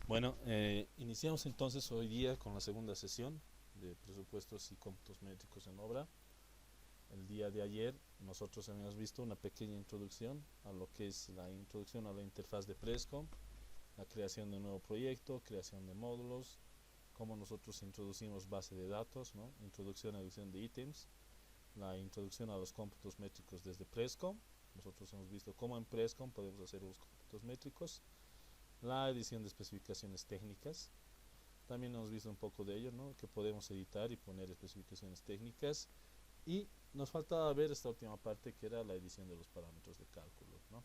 Bueno, iniciamos entonces hoy día con la segunda sesión de presupuestos y cómputos métricos en obra. El día de ayer nosotros habíamos visto una pequeña introducción a lo que es la introducción a la interfaz de Prescom, la creación de un nuevo proyecto, creación de módulos, cómo nosotros introducimos base de datos, ¿no? Introducción a edición de ítems, la introducción a los cómputos métricos desde Prescom. Nosotros hemos visto cómo en Prescom podemos hacer los cómputos métricos, la edición de especificaciones técnicas. También hemos visto un poco de ello, ¿no? Que podemos editar y poner especificaciones técnicas. Y nos faltaba ver esta última parte, que era la edición de los parámetros de cálculo, ¿no?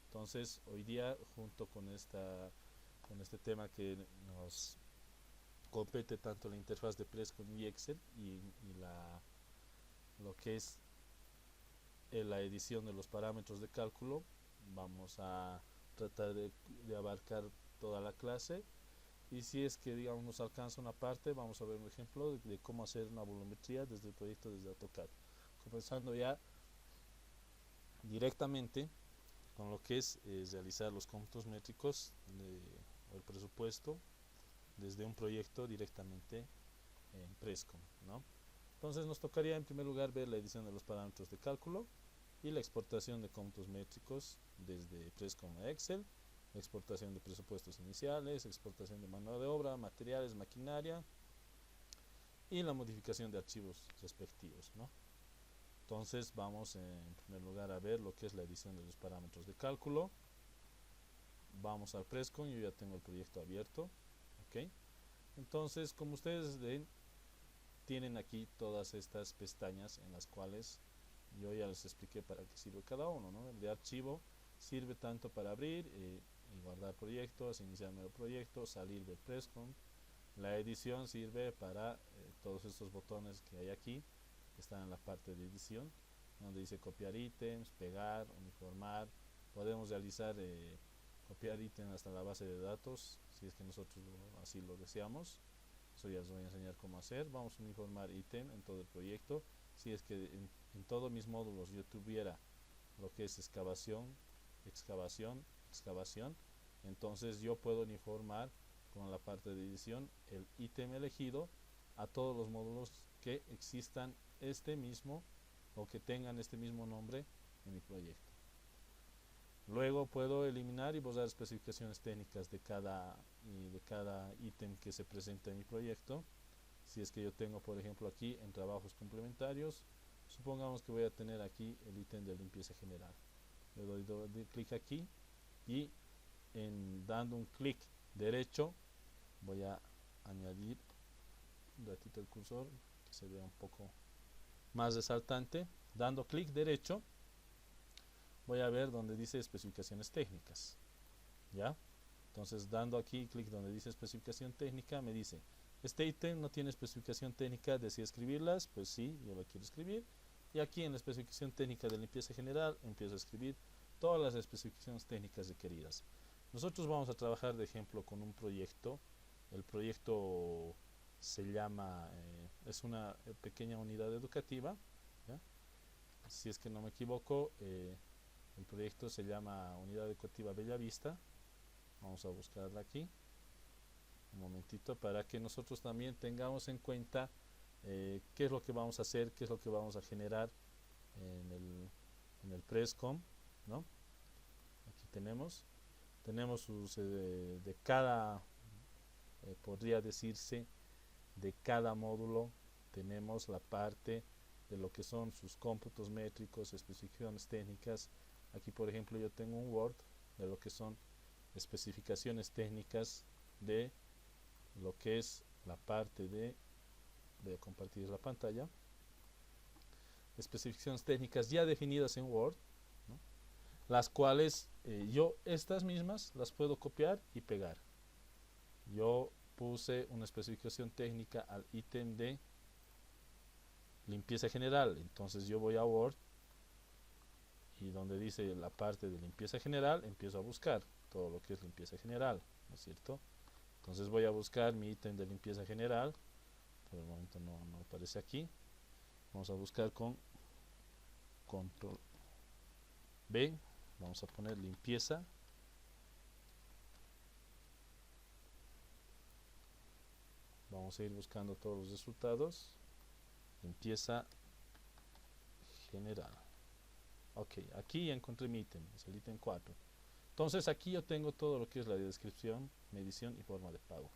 Entonces, hoy día, junto con este tema que nos compete tanto la interfaz de Prescom y Excel lo que es la edición de los parámetros de cálculo, vamos a tratar de abarcar toda la clase. Y si es que digamos nos alcanza una parte, vamos a ver un ejemplo de cómo hacer una volumetría desde el proyecto desde AutoCAD, comenzando ya directamente con lo que es realizar los cómputos métricos o el presupuesto desde un proyecto directamente en Prescom, ¿no? Entonces nos tocaría en primer lugar ver la edición de los parámetros de cálculo y la exportación de cómputos métricos desde Prescom a Excel, la exportación de presupuestos iniciales, exportación de mano de obra, materiales, maquinaria y la modificación de archivos respectivos, ¿no? Entonces vamos en primer lugar a ver lo que es la edición de los parámetros de cálculo. Vamos al Prescom, yo ya tengo el proyecto abierto, ¿ok? Entonces, como ustedes ven, tienen aquí todas estas pestañas en las cuales yo ya les expliqué para qué sirve cada uno, ¿no? El de archivo sirve tanto para abrir y guardar proyectos, iniciar nuevo proyecto, salir del Prescom. La edición sirve para todos estos botones que hay aquí, que están en la parte de edición, donde dice copiar ítems, pegar, uniformar. Podemos realizar copiar ítems hasta la base de datos, si es que nosotros así lo deseamos. Eso ya les voy a enseñar cómo hacer. Vamos a uniformar ítem en todo el proyecto. Si es que en todos mis módulos yo tuviera lo que es excavación, excavación, entonces yo puedo uniformar con la parte de edición el ítem elegido a todos los módulos que existan este mismo o que tengan este mismo nombre en mi proyecto. Luego puedo eliminar y borrar especificaciones técnicas de cada ítem que se presenta en mi proyecto. Si es que yo tengo, por ejemplo, aquí en trabajos complementarios, supongamos que voy a tener aquí el ítem de limpieza general. Le doy clic aquí y dando un clic derecho voy a añadir un ratito el cursor que se vea un poco más resaltante. Dando clic derecho voy a ver donde dice especificaciones técnicas, ¿ya? Entonces dando aquí clic donde dice especificación técnica me dice este ítem no tiene especificación técnica, ¿desea escribirlas? Pues sí, yo la quiero escribir. Y aquí en la especificación técnica de limpieza general empiezo a escribir todas las especificaciones técnicas requeridas. Nosotros vamos a trabajar de ejemplo con un proyecto. El proyecto se llama, es una pequeña unidad educativa, ¿ya? Si es que no me equivoco, el proyecto se llama Unidad Educativa Bellavista. Vamos a buscarla aquí un momentito para que nosotros también tengamos en cuenta qué es lo que vamos a hacer, qué es lo que vamos a generar en el Prescom, ¿no? Aquí tenemos sus, de cada, podría decirse, de cada módulo tenemos la parte de lo que son sus cómputos métricos, especificaciones técnicas. Aquí por ejemplo yo tengo un Word de lo que son especificaciones técnicas de lo que es la parte de, voy a compartir la pantalla, especificaciones técnicas ya definidas en Word, ¿no? Las cuales yo estas mismas las puedo copiar y pegar. Yo puse una especificación técnica al ítem de limpieza general, entonces yo voy a Word y donde dice la parte de limpieza general empiezo a buscar todo lo que es limpieza general, ¿no es cierto? Entonces voy a buscar mi ítem de limpieza general. Por el momento no aparece aquí. Vamos a buscar con control B. Vamos a poner limpieza Vamos a ir buscando todos los resultados. Empieza general. Ok, aquí ya encontré mi ítem, es el ítem 4. Entonces aquí yo tengo todo lo que es la descripción, medición y forma de pago.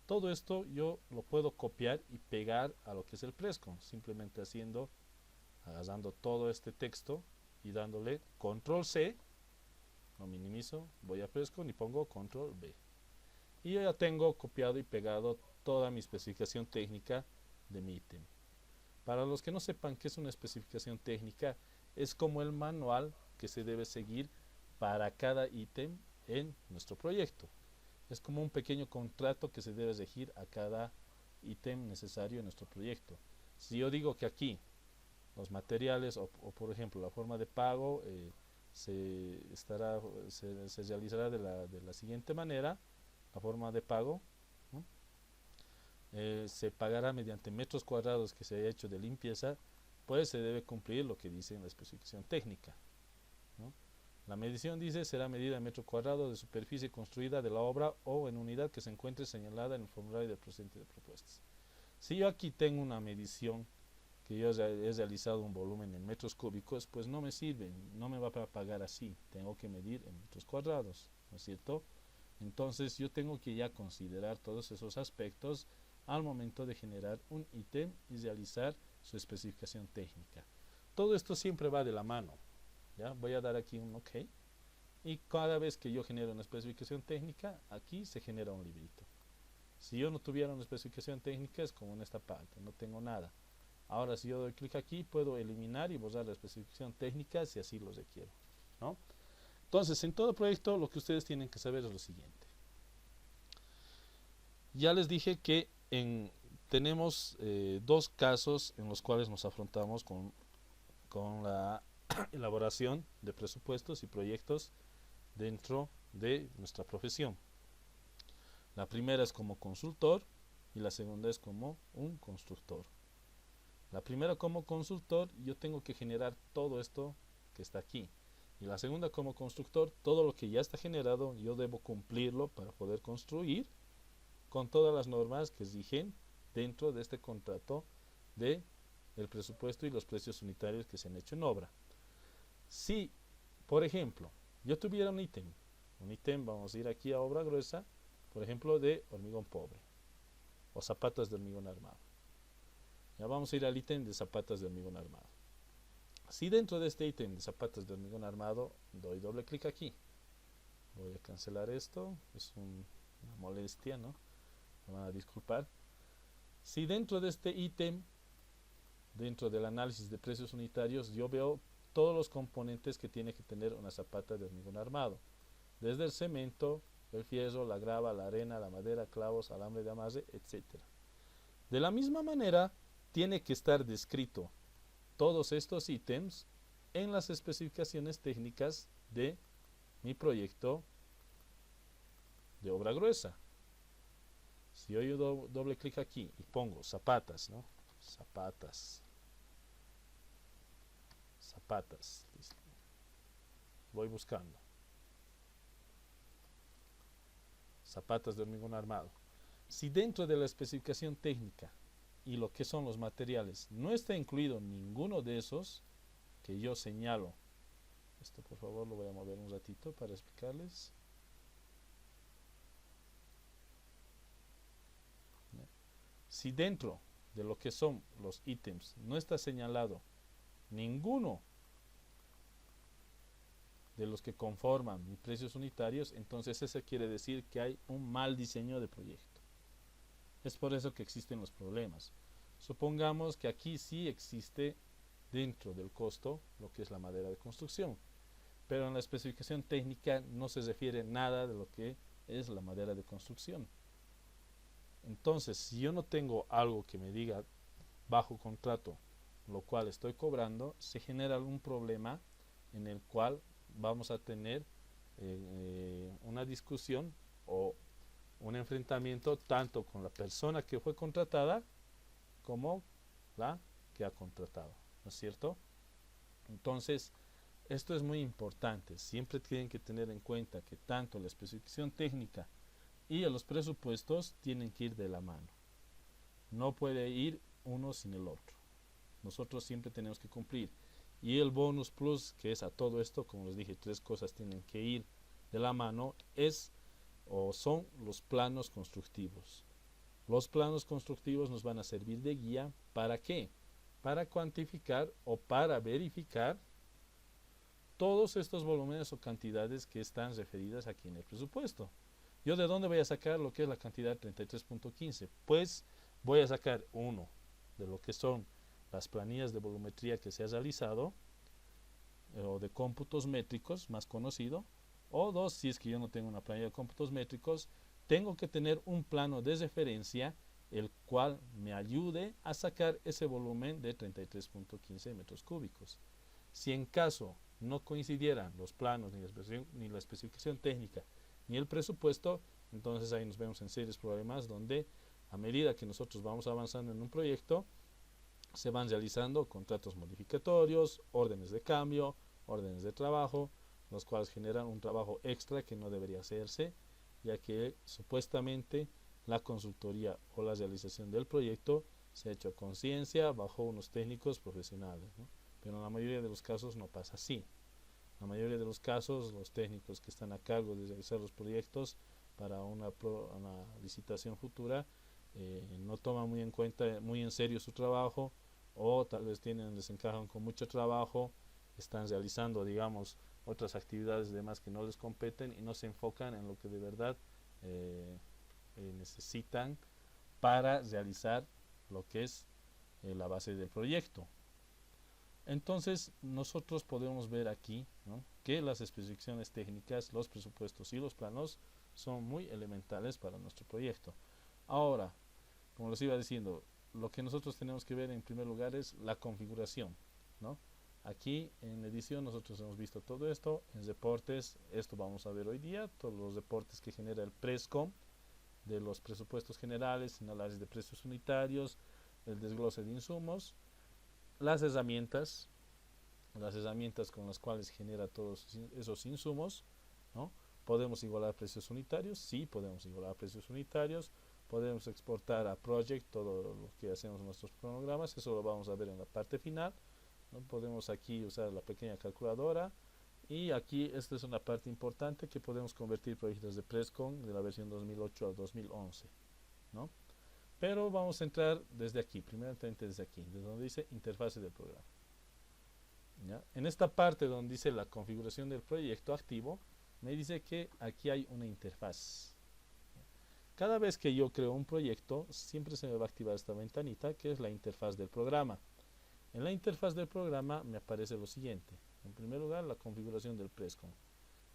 Todo esto yo lo puedo copiar y pegar a lo que es el Prescon, simplemente agarrando todo este texto y dándole control C, lo minimizo, voy a Prescon y pongo control V. Y yo ya tengo copiado y pegado toda mi especificación técnica de mi ítem. Para los que no sepan qué es una especificación técnica, es como el manual que se debe seguir para cada ítem en nuestro proyecto. Es como un pequeño contrato que se debe regir a cada ítem necesario en nuestro proyecto. Si yo digo que aquí los materiales o por ejemplo la forma de pago se realizará de la siguiente manera, la forma de pago, ¿no? Se pagará mediante metros cuadrados que se haya hecho de limpieza, pues se debe cumplir lo que dice en la especificación técnica, ¿no? La medición dice será medida en metro cuadrado de superficie construida de la obra o en unidad que se encuentre señalada en el formulario del procedimiento de propuestas. Si yo aquí tengo una medición que yo he realizado un volumen en metros cúbicos, pues no me sirve, no me va a pagar así, tengo que medir en metros cuadrados, ¿no es cierto? Entonces yo tengo que ya considerar todos esos aspectos al momento de generar un ítem y realizar su especificación técnica. Todo esto siempre va de la mano, ¿ya? Voy a dar aquí un OK y cada vez que yo genero una especificación técnica, aquí se genera un librito. Si yo no tuviera una especificación técnica es como en esta parte, no tengo nada. Ahora si yo doy clic aquí puedo eliminar y borrar la especificación técnica si así lo requiero, ¿no? Entonces en todo proyecto lo que ustedes tienen que saber es lo siguiente. Ya les dije que tenemos dos casos en los cuales nos afrontamos con la elaboración de presupuestos y proyectos dentro de nuestra profesión. La primera es como consultor y la segunda es como un constructor. La primera como consultor, yo tengo que generar todo esto que está aquí. Y la segunda como constructor, todo lo que ya está generado, yo debo cumplirlo para poder construir con todas las normas que rigen dentro de este contrato de el presupuesto y los precios unitarios que se han hecho en obra. Si, por ejemplo, yo tuviera un ítem, vamos a ir aquí a obra gruesa, por ejemplo, de hormigón pobre o zapatas de hormigón armado. Ya vamos a ir al ítem de zapatas de hormigón armado. Si dentro de este ítem de zapatas de hormigón armado doy doble clic aquí, voy a cancelar esto, es una molestia, ¿no? Me van a disculpar. Si dentro de este ítem, dentro del análisis de precios unitarios, yo veo todos los componentes que tiene que tener una zapata de hormigón armado, desde el cemento, el fierro, la grava, la arena, la madera, clavos, alambre de amarre, etc. De la misma manera, tiene que estar descrito todos estos ítems en las especificaciones técnicas de mi proyecto de obra gruesa. Si yo doble clic aquí y pongo zapatas, ¿no? Zapatas, listo. Voy buscando zapatas de hormigón armado. Si dentro de la especificación técnica y lo que son los materiales no está incluido ninguno de esos que yo señalo, esto por favor lo voy a mover un ratito para explicarles. Si dentro de lo que son los ítems no está señalado ninguno de los que conforman mis precios unitarios, entonces eso quiere decir que hay un mal diseño de proyecto. Es por eso que existen los problemas. Supongamos que aquí sí existe dentro del costo lo que es la madera de construcción, pero en la especificación técnica no se refiere nada de lo que es la madera de construcción. Entonces, si yo no tengo algo que me diga bajo contrato lo cual estoy cobrando, se genera algún problema en el cual vamos a tener una discusión o un enfrentamiento tanto con la persona que fue contratada como la que ha contratado, ¿no es cierto? Entonces, esto es muy importante. Siempre tienen que tener en cuenta que tanto la especificación técnica y los presupuestos tienen que ir de la mano. no puede ir uno sin el otro. Nosotros siempre tenemos que cumplir. Y el bonus plus, que es a todo esto, como les dije, tres cosas tienen que ir de la mano, es o son los planos constructivos. Los planos constructivos nos van a servir de guía. ¿Para qué? Para cuantificar o para verificar todos estos volúmenes o cantidades que están referidas aquí en el presupuesto. ¿Yo de dónde voy a sacar lo que es la cantidad 33.15? Pues voy a sacar uno de lo que son las planillas de volumetría que se ha realizado, o de cómputos métricos, más conocido, o dos, si es que yo no tengo una planilla de cómputos métricos, tengo que tener un plano de referencia el cual me ayude a sacar ese volumen de 33.15 metros cúbicos. Si en caso no coincidieran los planos, ni la especificación técnica, ni el presupuesto, entonces ahí nos vemos en serios problemas donde a medida que nosotros vamos avanzando en un proyecto, se van realizando contratos modificatorios, órdenes de cambio, órdenes de trabajo, los cuales generan un trabajo extra que no debería hacerse, ya que supuestamente la consultoría o la realización del proyecto se ha hecho a conciencia bajo unos técnicos profesionales, ¿no? Pero en la mayoría de los casos no pasa así. En la mayoría de los casos, los técnicos que están a cargo de realizar los proyectos para una licitación futura no toman muy en cuenta, muy en serio su trabajo, o tal vez les encajan con mucho trabajo, están realizando, digamos, otras actividades demás que no les competen y no se enfocan en lo que de verdad necesitan para realizar lo que es la base del proyecto. Entonces nosotros podemos ver aquí, ¿no?, que las especificaciones técnicas, los presupuestos y los planos son muy elementales para nuestro proyecto. Ahora, como les iba diciendo, lo que nosotros tenemos que ver en primer lugar es la configuración, ¿no? Aquí en edición nosotros hemos visto todo esto. En reportes, esto vamos a ver hoy día, todos los reportes que genera el Prescom, de los presupuestos generales, análisis de precios unitarios, el desglose de insumos, las herramientas con las cuales genera todos esos insumos, ¿no? ¿Podemos igualar precios unitarios? Sí, podemos igualar precios unitarios. Podemos exportar a Project todo lo que hacemos en nuestros cronogramas, eso lo vamos a ver en la parte final, ¿no? Podemos aquí usar la pequeña calculadora, y aquí esta es una parte importante, que podemos convertir proyectos de Prescom de la versión 2008 a 2011, ¿no? Pero vamos a entrar desde aquí, primeramente desde aquí, desde donde dice interfase del programa. ¿Ya? En esta parte donde dice la configuración del proyecto activo, me dice que aquí hay una interfaz. Cada vez que yo creo un proyecto, siempre se me va a activar esta ventanita, que es la interfaz del programa. En la interfaz del programa me aparece lo siguiente. En primer lugar, la configuración del Prescom,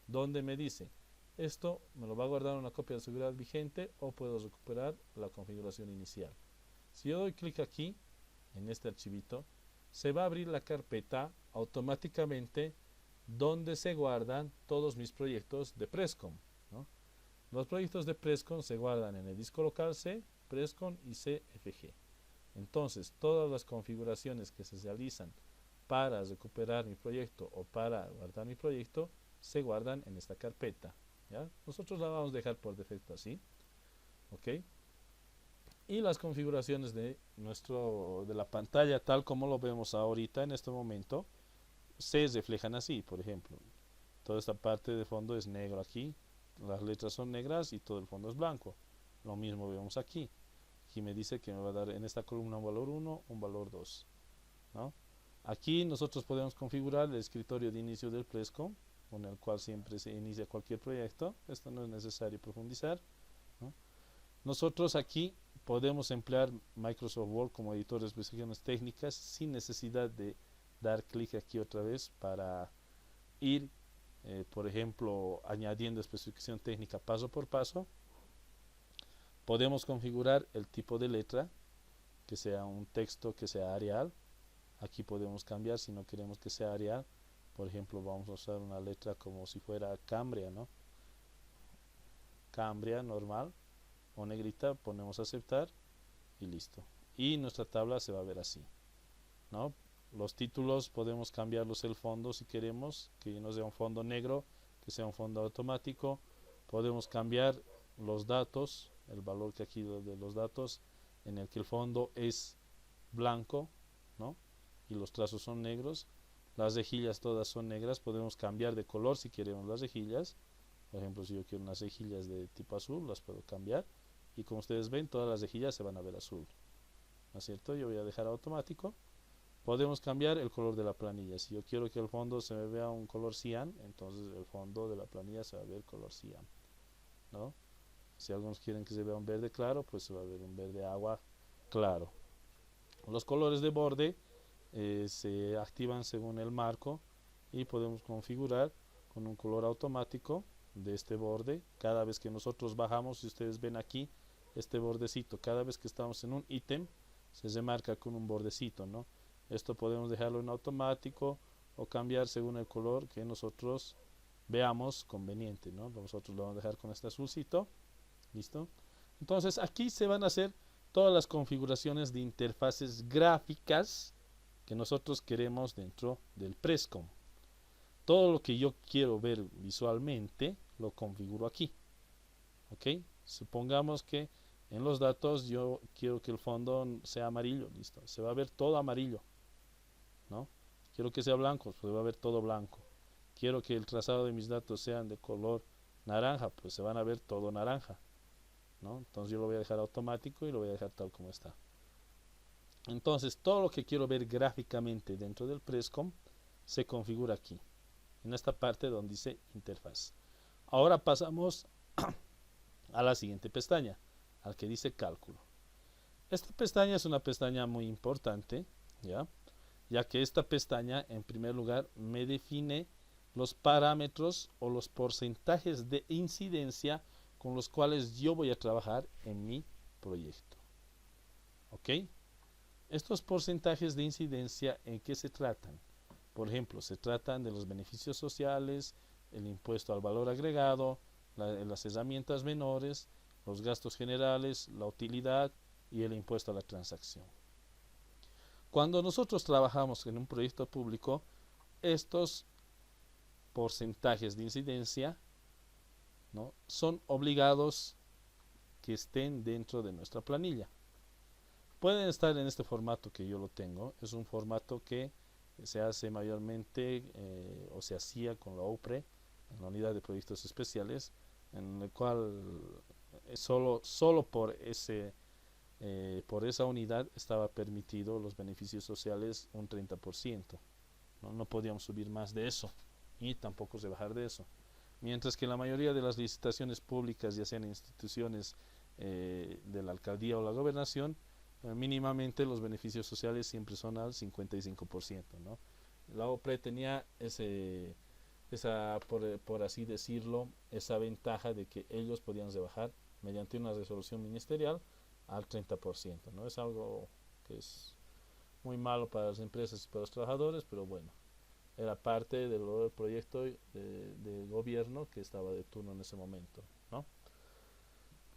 donde me dice, esto me lo va a guardar una copia de seguridad vigente o puedo recuperar la configuración inicial. Si yo doy clic aquí, en este archivito, se va a abrir la carpeta automáticamente donde se guardan todos mis proyectos de Prescom, ¿no? Los proyectos de Prescom se guardan en el disco local C, Prescom y CFG. Entonces, todas las configuraciones que se realizan para recuperar mi proyecto o para guardar mi proyecto se guardan en esta carpeta, ¿ya? Nosotros la vamos a dejar por defecto así, ¿ok? Y las configuraciones de la pantalla, tal como lo vemos ahorita en este momento, se reflejan así. Por ejemplo, toda esta parte de fondo es negro aquí, las letras son negras y todo el fondo es blanco. Lo mismo vemos aquí. Aquí me dice que me va a dar en esta columna un valor 1, un valor 2, ¿no? Aquí nosotros podemos configurar el escritorio de inicio del Prescom, con el cual siempre se inicia cualquier proyecto. Esto no es necesario profundizar, ¿no? Nosotros aquí podemos emplear Microsoft Word como editor de especificaciones técnicas sin necesidad de dar clic aquí otra vez para ir, por ejemplo, añadiendo especificación técnica paso por paso. Podemos configurar el tipo de letra, que sea un texto que sea Arial. Aquí podemos cambiar si no queremos que sea Arial. Por ejemplo, vamos a usar una letra como si fuera Cambria, ¿no? Cambria normal o negrita, ponemos aceptar y listo. Y nuestra tabla se va a ver así, ¿no? Los títulos podemos cambiarlos el fondo si queremos, que no sea un fondo negro, que sea un fondo automático. Podemos cambiar los datos, el valor que aquí de los datos, en el que el fondo es blanco, ¿no? Y los trazos son negros. Las rejillas todas son negras. Podemos cambiar de color si queremos las rejillas. Por ejemplo, si yo quiero unas rejillas de tipo azul, las puedo cambiar. Y como ustedes ven, todas las rejillas se van a ver azul, ¿no es cierto? Yo voy a dejar automático. Podemos cambiar el color de la planilla. Si yo quiero que el fondo se me vea un color cian, entonces el fondo de la planilla se va a ver color cian, ¿no? Si algunos quieren que se vea un verde claro, pues se va a ver un verde agua claro. Los colores de borde se activan según el marco y podemos configurar con un color automático de este borde. Cada vez que nosotros bajamos, si ustedes ven aquí, este bordecito, cada vez que estamos en un ítem, se remarca con un bordecito, ¿no? Esto podemos dejarlo en automático o cambiar según el color que nosotros veamos conveniente, ¿no? Nosotros lo vamos a dejar con este azulcito. ¿Listo? Entonces aquí se van a hacer todas las configuraciones de interfaces gráficas que nosotros queremos dentro del Prescom. Todo lo que yo quiero ver visualmente lo configuro aquí. ¿Ok? Supongamos que en los datos yo quiero que el fondo sea amarillo. Listo. Se va a ver todo amarillo, ¿no? Quiero que sea blanco, pues se va a ver todo blanco. Quiero que el trazado de mis datos sean de color naranja, pues se van a ver todo naranja, ¿no? Entonces yo lo voy a dejar automático y lo voy a dejar tal como está. Entonces todo lo que quiero ver gráficamente dentro del Prescom se configura aquí, en esta parte donde dice interfaz. Ahora pasamos a la siguiente pestaña, al que dice cálculo. Esta pestaña es una pestaña muy importante, ya que esta pestaña en primer lugar me define los parámetros o los porcentajes de incidencia con los cuales yo voy a trabajar en mi proyecto. ¿Ok? Estos porcentajes de incidencia, ¿en qué se tratan? Por ejemplo, se tratan de los beneficios sociales, el impuesto al valor agregado, las herramientas menores, los gastos generales, la utilidad y el impuesto a la transacción. Cuando nosotros trabajamos en un proyecto público, estos porcentajes de incidencia, ¿no?, son obligados que estén dentro de nuestra planilla. Pueden estar en este formato que yo lo tengo. Es un formato que se hace mayormente o se hacía con la OPRE, en la unidad de proyectos especiales, en el cual solo por esa unidad estaba permitido los beneficios sociales un 30%. No podíamos subir más de eso y tampoco rebajar de eso. Mientras que la mayoría de las licitaciones públicas, ya sean instituciones de la alcaldía o la gobernación, mínimamente los beneficios sociales siempre son al 55%, ¿no? La OPRE tenía por así decirlo, esa ventaja de que ellos podían rebajar mediante una resolución ministerial al 30%, ¿no? Es algo que es muy malo para las empresas y para los trabajadores, pero bueno, era parte del proyecto de gobierno que estaba de turno en ese momento, ¿no?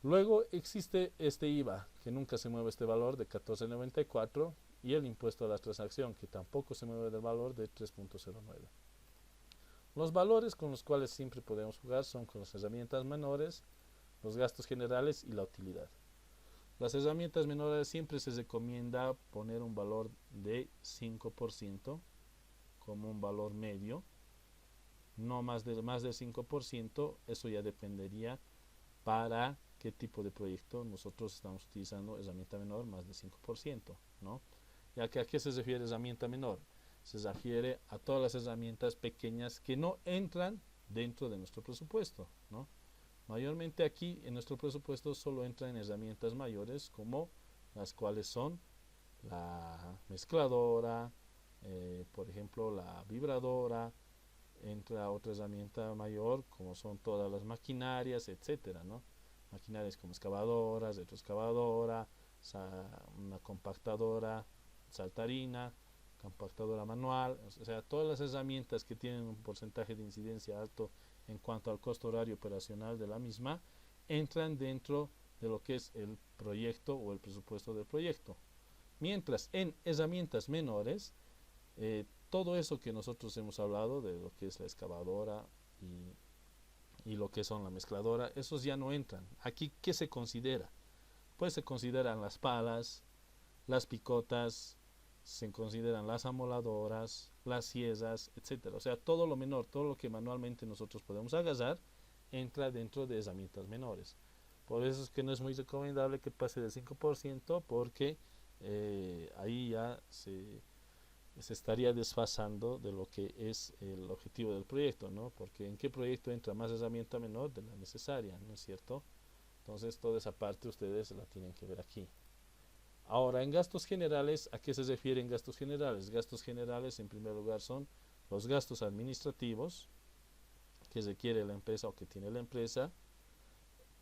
Luego existe este IVA, que nunca se mueve este valor de 14.94, y el impuesto a la transacción, que tampoco se mueve del valor de 3.09. Los valores con los cuales siempre podemos jugar son con las herramientas menores, los gastos generales y la utilidad. Las herramientas menores siempre se recomienda poner un valor de 5% como un valor medio, no más del 5%, eso ya dependería para qué tipo de proyecto nosotros estamos utilizando herramienta menor más de 5%, ¿no? Ya que ¿a qué se refiere herramienta menor? Se refiere a todas las herramientas pequeñas que no entran dentro de nuestro presupuesto, ¿no? Mayormente aquí en nuestro presupuesto solo entran herramientas mayores, como las cuales son la mezcladora, por ejemplo la vibradora. Entra otra herramienta mayor como son todas las maquinarias, etcétera, ¿no? Maquinarias como excavadoras, retroexcavadora, una compactadora saltarina, compactadora manual, o sea, todas las herramientas que tienen un porcentaje de incidencia alto en cuanto al costo horario operacional de la misma, entran dentro de lo que es el proyecto o el presupuesto del proyecto. Mientras en herramientas menores, todo eso que nosotros hemos hablado de lo que es la excavadora y lo que son la mezcladora, esos ya no entran. Aquí, ¿qué se considera? pues se consideran las palas, las picotas, se consideran las amoladoras, las ciezas, etcétera. O sea, todo lo menor, todo lo que manualmente nosotros podemos agarrar, entra dentro de herramientas menores. Por eso es que no es muy recomendable que pase del 5% porque ahí ya se estaría desfasando de lo que es el objetivo del proyecto, ¿no? Porque en qué proyecto entra más herramienta menor de la necesaria, ¿no es cierto? Entonces toda esa parte ustedes la tienen que ver aquí. Ahora, en gastos generales, ¿a qué se refieren gastos generales? Gastos generales, en primer lugar, son los gastos administrativos que requiere la empresa o que tiene la empresa,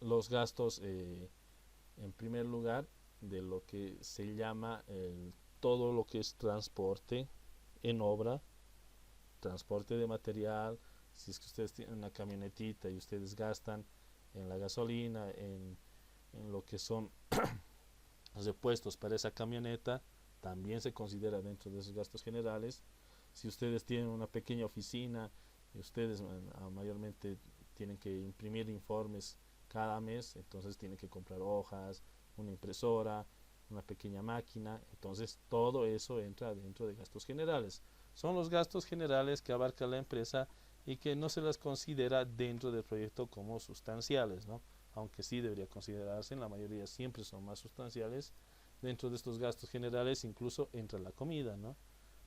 los gastos, en primer lugar, de lo que se llama todo lo que es transporte en obra, transporte de material, si es que ustedes tienen una camionetita y ustedes gastan en la gasolina, en lo que son repuestos para esa camioneta, también se considera dentro de esos gastos generales. Si ustedes tienen una pequeña oficina y ustedes mayormente tienen que imprimir informes cada mes, entonces tienen que comprar hojas, una impresora, una pequeña máquina, entonces todo eso entra dentro de gastos generales. Son los gastos generales que abarca la empresa y que no se las considera dentro del proyecto como sustanciales, ¿no? Aunque sí debería considerarse, en la mayoría siempre son más sustanciales. Dentro de estos gastos generales incluso entra la comida, ¿no?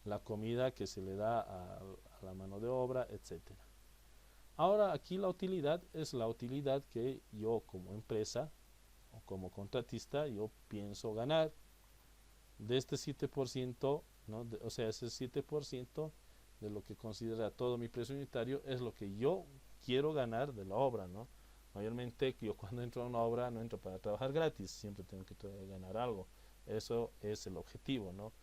La comida que se le da a la mano de obra, etcétera. Ahora aquí la utilidad es la utilidad que yo como empresa o como contratista yo pienso ganar de este 7%, ¿no? O sea, ese 7% de lo que considera todo mi precio unitario es lo que yo quiero ganar de la obra, ¿no? Mayormente yo cuando entro a una obra no entro para trabajar gratis, siempre tengo que ganar algo. Eso es el objetivo, ¿no?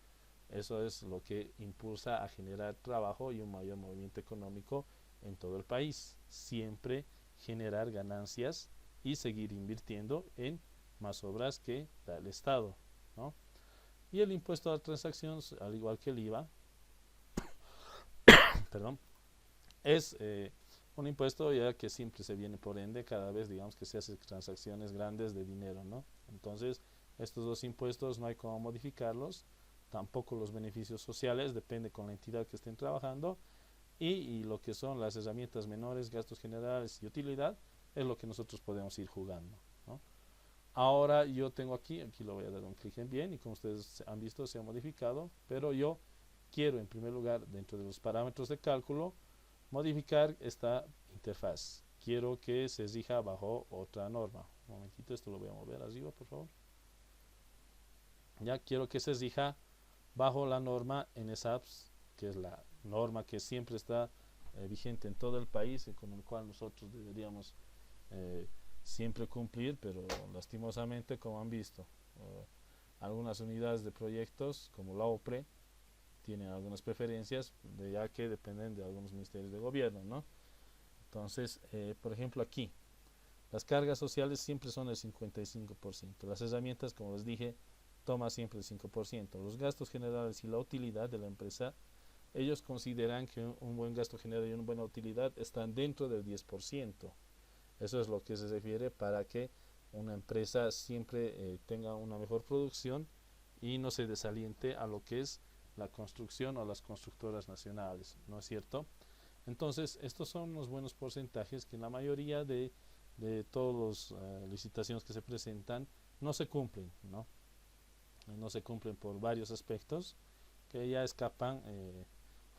Eso es lo que impulsa a generar trabajo y un mayor movimiento económico en todo el país. Siempre generar ganancias y seguir invirtiendo en más obras que da el Estado, ¿no? Y el impuesto a la transacción, al igual que el IVA, perdón, es un impuesto ya que siempre se viene por ende cada vez, digamos, que se hacen transacciones grandes de dinero, ¿no? Entonces, estos dos impuestos no hay cómo modificarlos, tampoco los beneficios sociales, depende con la entidad que estén trabajando, y lo que son las herramientas menores, gastos generales y utilidad, es lo que nosotros podemos ir jugando, ¿no? Ahora yo tengo aquí lo voy a dar un clic en bien y como ustedes han visto se ha modificado, pero yo quiero en primer lugar dentro de los parámetros de cálculo modificar esta interfaz. Quiero que se rija bajo otra norma. Un momentito, esto lo voy a mover arriba, por favor. Ya quiero que se rija bajo la norma NSAPS, que es la norma que siempre está vigente en todo el país y con el cual nosotros deberíamos siempre cumplir, pero lastimosamente, como han visto, algunas unidades de proyectos como la OPRE tienen algunas preferencias, ya que dependen de algunos ministerios de gobierno, ¿no? Entonces, por ejemplo, aquí, las cargas sociales siempre son el 55%. Las herramientas, como les dije, toma siempre el 5%. Los gastos generales y la utilidad de la empresa, ellos consideran que un buen gasto general y una buena utilidad están dentro del 10%. Eso es lo que se refiere para que una empresa siempre tenga una mejor producción y no se desaliente a lo que es la construcción o las constructoras nacionales, ¿no es cierto? Entonces, estos son los buenos porcentajes que en la mayoría de todas las licitaciones que se presentan no se cumplen, ¿no? No se cumplen por varios aspectos que ya escapan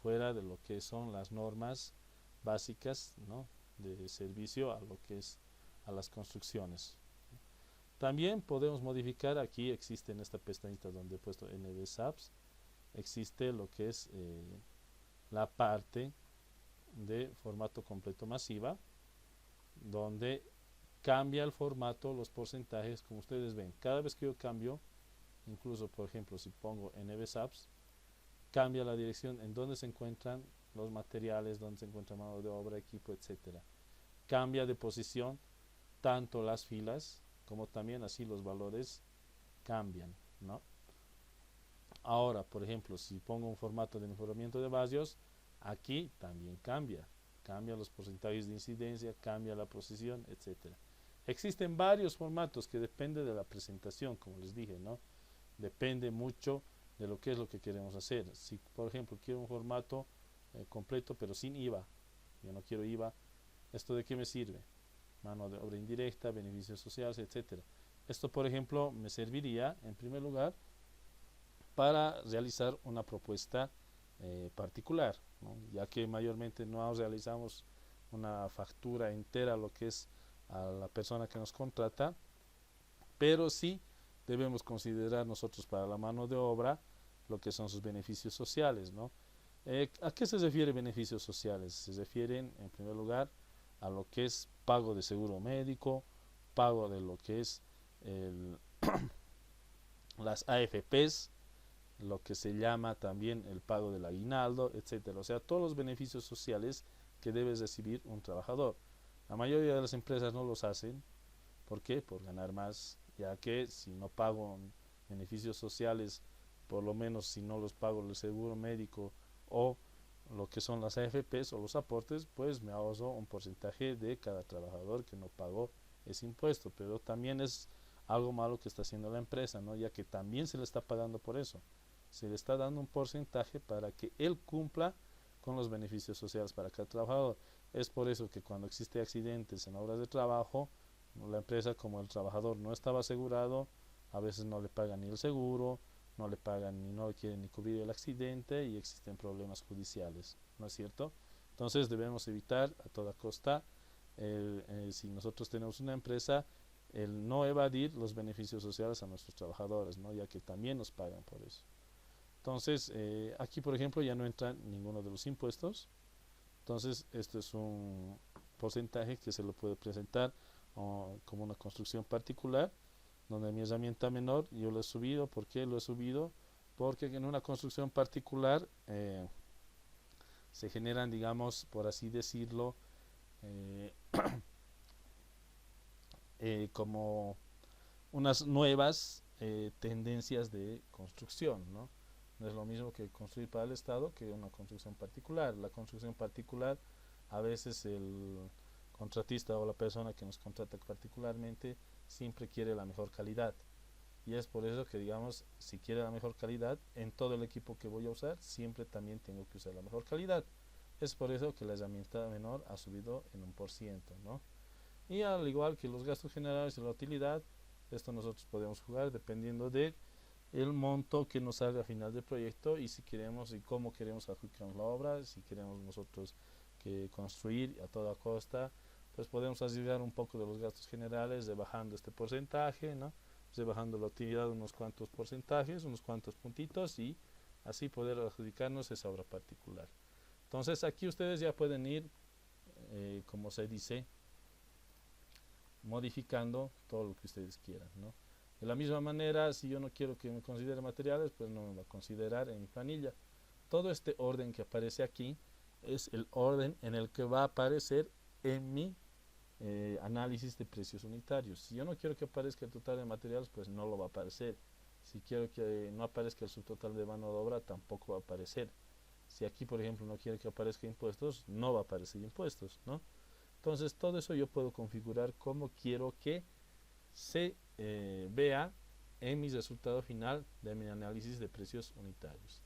fuera de lo que son las normas básicas, ¿no?, de servicio a lo que es a las construcciones. También podemos modificar, aquí existe en esta pestañita donde he puesto NBSAPS, existe lo que es la parte de formato completo masiva, donde cambia el formato, los porcentajes, como ustedes ven. Cada vez que yo cambio, incluso por ejemplo si pongo NBSAPS, cambia la dirección en donde se encuentran los materiales, donde se encuentra mano de obra, equipo, etcétera. Cambia de posición tanto las filas como también así los valores cambian, ¿no? Ahora, por ejemplo, si pongo un formato de mejoramiento de vacíos, aquí también cambia los porcentajes de incidencia, cambia la posición, etcétera. Existen varios formatos que depende de la presentación, como les dije, ¿no? Depende mucho de lo que es lo que queremos hacer. Si, por ejemplo, quiero un formato completo pero sin IVA, yo no quiero IVA, ¿esto de qué me sirve? Mano de obra indirecta, beneficios sociales, etcétera. Esto, por ejemplo, me serviría, en primer lugar, para realizar una propuesta particular, ¿no? Ya que mayormente no realizamos una factura entera a lo que es a la persona que nos contrata, pero sí debemos considerar nosotros para la mano de obra lo que son sus beneficios sociales, ¿no? ¿A qué se refiere beneficios sociales? Se refieren, en primer lugar, a lo que es pago de seguro médico, pago de lo que es el las AFPs, lo que se llama también el pago del aguinaldo, etcétera. O sea, todos los beneficios sociales que debe recibir un trabajador. La mayoría de las empresas no los hacen. ¿Por qué? Por ganar más, ya que si no pago beneficios sociales, por lo menos si no los pago el seguro médico o lo que son las AFPs o los aportes, pues me ahorro un porcentaje de cada trabajador que no pagó ese impuesto. Pero también es algo malo que está haciendo la empresa, ¿no? Ya que también se le está pagando por eso. Se le está dando un porcentaje para que él cumpla con los beneficios sociales para cada trabajador. Es por eso que cuando existe accidentes en obras de trabajo, la empresa, como el trabajador no estaba asegurado, a veces no le pagan ni el seguro, no le pagan ni no le quieren ni cubrir el accidente y existen problemas judiciales, ¿no es cierto? Entonces debemos evitar a toda costa, si nosotros tenemos una empresa, el no evadir los beneficios sociales a nuestros trabajadores, ¿no? Ya que también nos pagan por eso. Entonces, aquí por ejemplo ya no entra ninguno de los impuestos. Entonces, esto es un porcentaje que se lo puede presentar como una construcción particular, donde mi herramienta menor yo lo he subido. ¿Por qué lo he subido? Porque en una construcción particular se generan, digamos, por así decirlo, eh, como unas nuevas tendencias de construcción, ¿no? No es lo mismo que construir para el Estado que una construcción particular. La construcción particular, a veces el contratista o la persona que nos contrata particularmente siempre quiere la mejor calidad. Y es por eso que, digamos, si quiere la mejor calidad, en todo el equipo que voy a usar, siempre también tengo que usar la mejor calidad. Es por eso que la herramienta menor ha subido en 1%, ¿no? Y al igual que los gastos generales y la utilidad, esto nosotros podemos jugar dependiendo de el monto que nos salga a final del proyecto y si queremos y cómo queremos adjudicar la obra, si queremos nosotros que construir a toda costa, pues podemos arriesgar un poco de los gastos generales rebajando este porcentaje, ¿no? Rebajando la utilidad unos cuantos porcentajes, unos cuantos puntitos y así poder adjudicarnos esa obra particular. Entonces aquí ustedes ya pueden ir, como se dice, modificando todo lo que ustedes quieran, ¿no? De la misma manera, si yo no quiero que me considere materiales, pues no me va a considerar en mi planilla. Todo este orden que aparece aquí es el orden en el que va a aparecer en mi análisis de precios unitarios. Si yo no quiero que aparezca el total de materiales, pues no lo va a aparecer. Si quiero que no aparezca el subtotal de mano de obra, tampoco va a aparecer. Si aquí, por ejemplo, no quiero que aparezca impuestos, no va a aparecer impuestos, ¿no? Entonces, todo eso yo puedo configurar como quiero que se vea en mi resultado final de mi análisis de precios unitarios.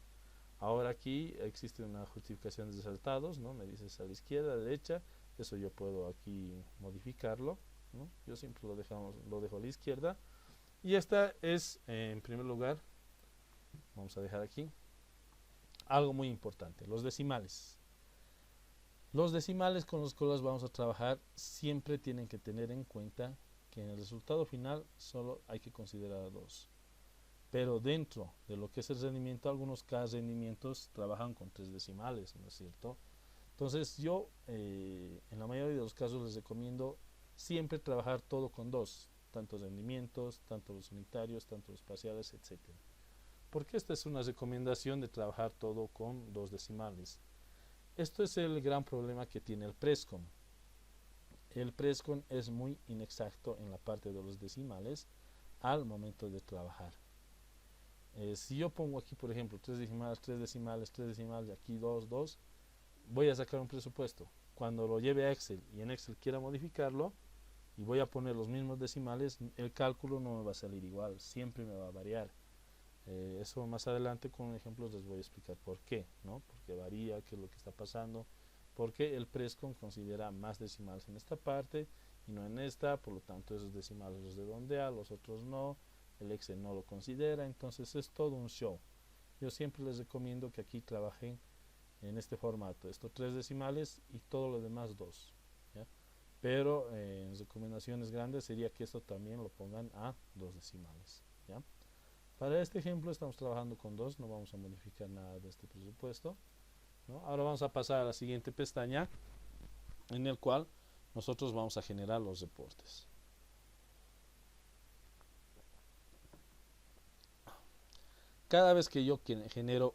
Ahora aquí existe una justificación de resultados, ¿no? Me dices a la izquierda, a la derecha, eso yo puedo aquí modificarlo, ¿no? Yo siempre lo dejo a la izquierda. Y esta es, en primer lugar, vamos a dejar aquí, algo muy importante, los decimales. Los decimales con los cuales vamos a trabajar siempre tienen que tener en cuenta que en el resultado final solo hay que considerar dos. Pero dentro de lo que es el rendimiento, algunos cada rendimientos trabajan con 3 decimales, ¿no es cierto? Entonces yo en la mayoría de los casos les recomiendo siempre trabajar todo con dos, tanto rendimientos, tanto los unitarios, tanto los parciales, etcétera. Porque esta es una recomendación de trabajar todo con 2 decimales. Esto es el gran problema que tiene el Prescom. El Prescom es muy inexacto en la parte de los decimales al momento de trabajar. Si yo pongo aquí, por ejemplo, 3 decimales, 3 decimales, 3 decimales, y aquí 2, 2, voy a sacar un presupuesto. Cuando lo lleve a Excel y en Excel quiera modificarlo y voy a poner los mismos decimales, el cálculo no me va a salir igual, siempre me va a variar. Eso más adelante con ejemplos les voy a explicar por qué, ¿no? Porque varía, qué es lo que está pasando, porque el Prescon considera más decimales en esta parte y no en esta, por lo tanto esos decimales los redondea, los otros no, el Excel no lo considera, entonces es todo un show. Yo siempre les recomiendo que aquí trabajen en este formato, estos 3 decimales y todo lo demás 2, ¿ya? Pero en recomendaciones grandes sería que esto también lo pongan a 2 decimales, ¿ya? Para este ejemplo estamos trabajando con 2, no vamos a modificar nada de este presupuesto, ¿no? Ahora vamos a pasar a la siguiente pestaña, en el cual nosotros vamos a generar los reportes. Cada vez que yo genero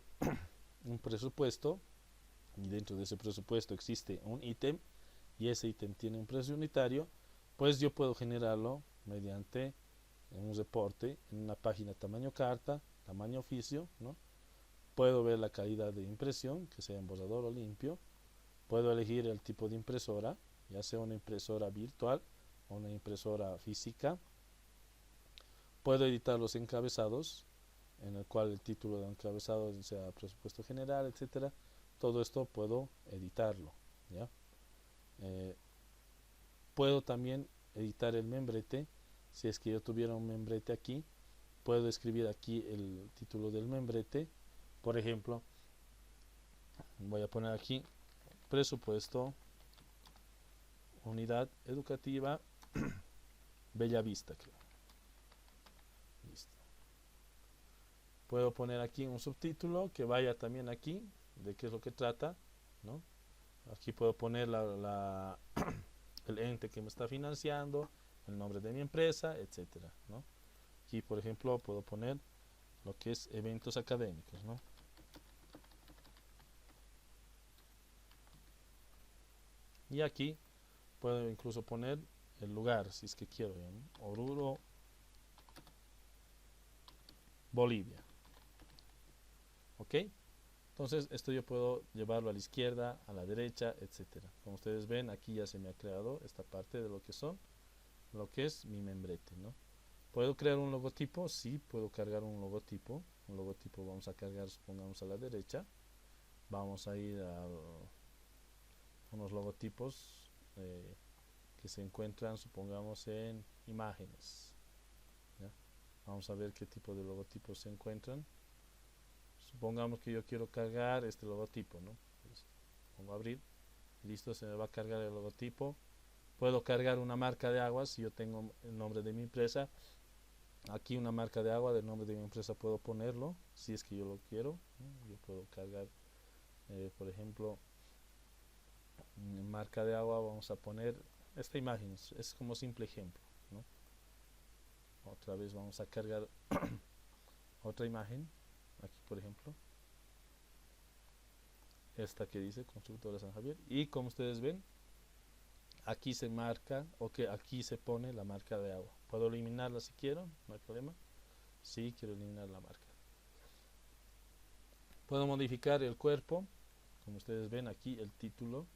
un presupuesto, y dentro de ese presupuesto existe un ítem, y ese ítem tiene un precio unitario, pues yo puedo generarlo mediante un reporte en una página tamaño carta, tamaño oficio, ¿no? Puedo ver la calidad de impresión, que sea en borrador o limpio. Puedo elegir el tipo de impresora, ya sea una impresora virtual o una impresora física. Puedo editar los encabezados, en el cual el título de encabezado sea presupuesto general, etcétera. Todo esto puedo editarlo, ¿ya? Puedo también editar el membrete. Si es que yo tuviera un membrete aquí, puedo escribir aquí el título del membrete. Por ejemplo, voy a poner aquí presupuesto unidad educativa Bellavista, creo. Listo. Puedo poner aquí un subtítulo que vaya también aquí de qué es lo que trata, ¿no? Aquí puedo poner el ente que me está financiando, el nombre de mi empresa, etcétera, ¿no? Aquí, por ejemplo, puedo poner lo que es eventos académicos, ¿no? Y aquí puedo incluso poner el lugar, si es que quiero, ¿no? Oruro, Bolivia. ¿Ok? Entonces esto yo puedo llevarlo a la izquierda, a la derecha, etcétera. Como ustedes ven, aquí ya se me ha creado esta parte de lo que es mi membrete, ¿no? ¿Puedo crear un logotipo? Sí, puedo cargar un logotipo. Un logotipo vamos a cargar, supongamos, a la derecha. Vamos a ir a unos logotipos que se encuentran, supongamos, en imágenes, ¿ya? Vamos a ver qué tipo de logotipos se encuentran. Supongamos que yo quiero cargar este logotipo, ¿no? Pues pongo abrir, listo, se me va a cargar el logotipo. Puedo cargar una marca de agua si yo tengo el nombre de mi empresa. Aquí una marca de agua del nombre de mi empresa puedo ponerlo si es que yo lo quiero, ¿no? Yo puedo cargar, por ejemplo, marca de agua, vamos a poner esta imagen, es como simple ejemplo, ¿no? Otra vez vamos a cargar otra imagen, aquí por ejemplo, esta que dice Constructora San Javier, y como ustedes ven, aquí se marca, o que aquí se pone la marca de agua. Puedo eliminarla si quiero, no hay problema. Sí, quiero eliminar la marca. Puedo modificar el cuerpo, como ustedes ven aquí, el título,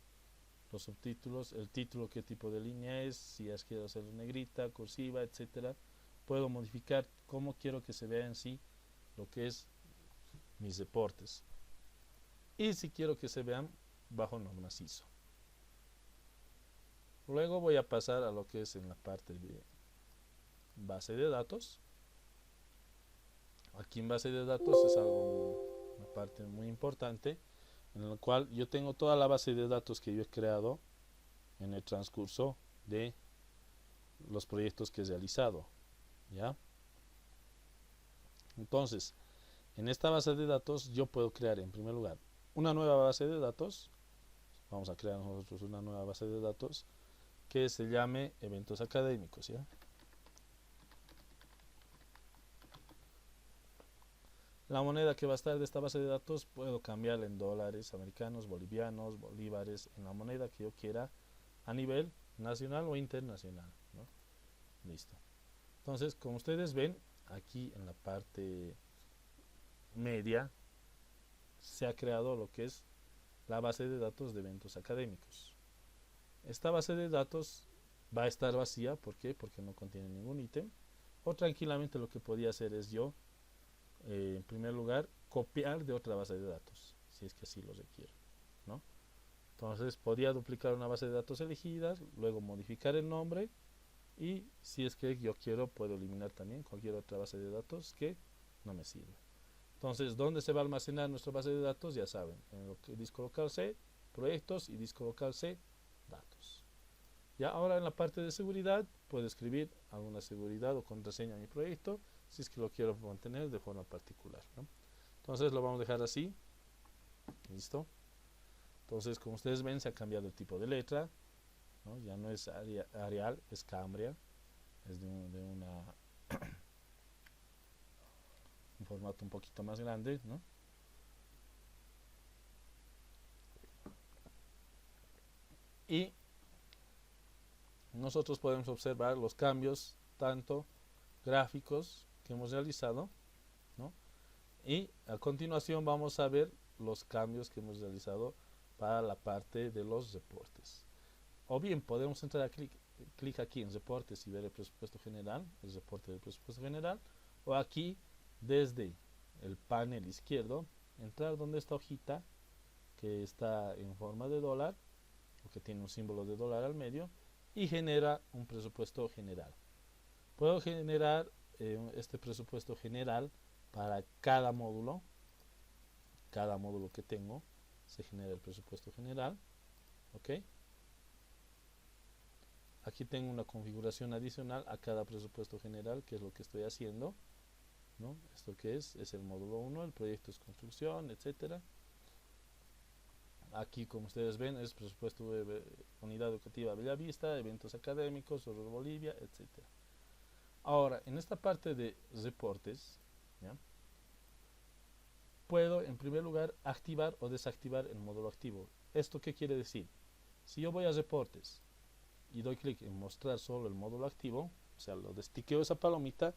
los subtítulos, el título, qué tipo de línea es, si es quiero hacerlo negrita, cursiva, etcétera. Puedo modificar cómo quiero que se vea en sí lo que es mis reportes. Y si quiero que se vean bajo normas ISO. Luego voy a pasar a lo que es en la parte de base de datos. Aquí en base de datos es una parte muy importante, en la cual yo tengo toda la base de datos que yo he creado en el transcurso de los proyectos que he realizado, ¿ya? Entonces, en esta base de datos yo puedo crear en primer lugar una nueva base de datos. Vamos a crear nosotros una nueva base de datos que se llame eventos académicos, ¿ya? La moneda que va a estar de esta base de datos puedo cambiarla en dólares americanos, bolivianos, bolívares, en la moneda que yo quiera a nivel nacional o internacional, ¿no? Listo. Entonces, como ustedes ven, aquí en la parte media se ha creado lo que es la base de datos de eventos académicos. Esta base de datos va a estar vacía. ¿Por qué? Porque no contiene ningún ítem. O tranquilamente lo que podía hacer es yo, en primer lugar, copiar de otra base de datos, si es que así lo requiero, ¿no? Entonces podía duplicar una base de datos elegida, luego modificar el nombre y si es que yo quiero puedo eliminar también cualquier otra base de datos que no me sirve. Entonces, ¿dónde se va a almacenar nuestra base de datos? Ya saben, en el disco local C, proyectos y disco local C, datos. Ya ahora en la parte de seguridad puedo escribir alguna seguridad o contraseña a mi proyecto si es que lo quiero mantener de forma particular, ¿no? Entonces lo vamos a dejar así, listo. Entonces como ustedes ven se ha cambiado el tipo de letra, ¿no? Ya no es Arial, es Cambria, es de un formato un poquito más grande, ¿no? Y nosotros podemos observar los cambios tanto gráficos que hemos realizado, ¿no? Y a continuación vamos a ver los cambios que hemos realizado para la parte de los reportes. O bien podemos entrar a clic aquí en reportes y ver el presupuesto general, el reporte del presupuesto general, o aquí desde el panel izquierdo entrar donde esta hojita que está en forma de dólar o que tiene un símbolo de dólar al medio y genera un presupuesto general. Puedo generar este presupuesto general para cada módulo que tengo se genera el presupuesto general, ¿ok? Aquí tengo una configuración adicional a cada presupuesto general, que es lo que estoy haciendo, ¿no? Esto que es el módulo 1, el proyecto es construcción, etcétera. Aquí, como ustedes ven, es presupuesto de unidad educativa Bellavista, eventos académicos, Horror Bolivia, etcétera. Ahora, en esta parte de reportes, ¿ya? Puedo, en primer lugar, activar o desactivar el módulo activo. ¿Esto qué quiere decir? Si yo voy a reportes y doy clic en mostrar solo el módulo activo, o sea, lo destiqueo esa palomita,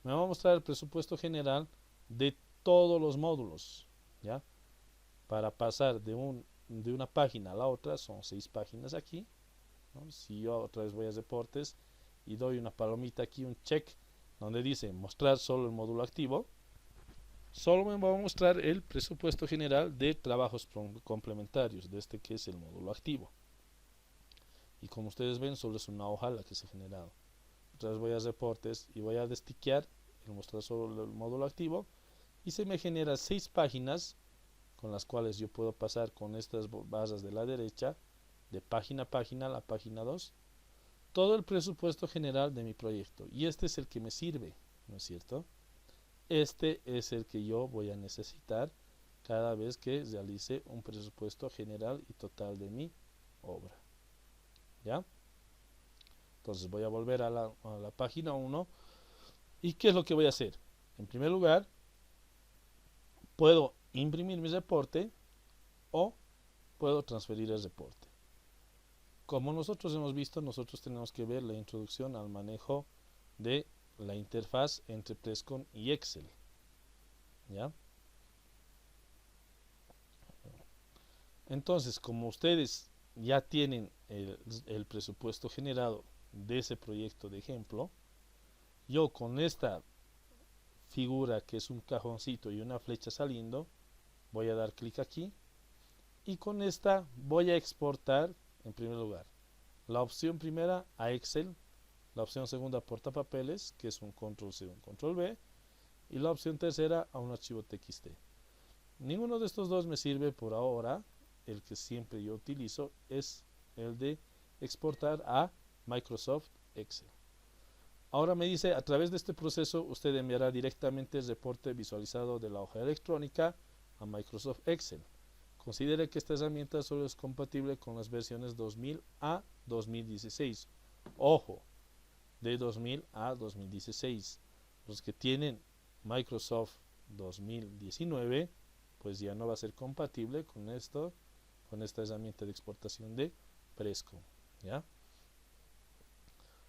me va a mostrar el presupuesto general de todos los módulos, ¿ya? Para pasar de una página a la otra, son 6 páginas aquí, ¿no? Si yo otra vez voy a reportes y doy una palomita aquí, un check, donde dice mostrar solo el módulo activo, solo me va a mostrar el presupuesto general de trabajos complementarios, de este que es el módulo activo. Y como ustedes ven, solo es una hoja la que se ha generado. Otra vez voy a reportes y voy a destiquear y mostrar solo el módulo activo y se me genera 6 páginas con las cuales yo puedo pasar con estas barras de la derecha de página a página a la página 2 todo el presupuesto general de mi proyecto, y este es el que me sirve, ¿no es cierto? Este es el que yo voy a necesitar cada vez que realice un presupuesto general y total de mi obra, ¿ya? Entonces voy a volver a la página 1 y ¿qué es lo que voy a hacer? En primer lugar, puedo imprimir mi reporte o puedo transferir el reporte. Como nosotros hemos visto, nosotros tenemos que ver la introducción al manejo de la interfaz entre Prescon y Excel, ¿ya? Entonces, como ustedes ya tienen el presupuesto generado de ese proyecto de ejemplo, yo con esta figura que es un cajoncito y una flecha saliendo, voy a dar clic aquí y con esta voy a exportar en primer lugar la opción primera a Excel, la opción segunda a portapapeles, que es un control C, un control V, y la opción tercera a un archivo TXT. Ninguno de estos dos me sirve por ahora. El que siempre yo utilizo es el de exportar a Microsoft Excel. Ahora me dice, a través de este proceso usted enviará directamente el reporte visualizado de la hoja electrónica a Microsoft Excel. Considere que esta herramienta solo es compatible con las versiones 2000 a 2016. Ojo, de 2000 a 2016. Los que tienen Microsoft 2019, pues ya no va a ser compatible con esto, con esta herramienta de exportación de Prescon, ¿ya?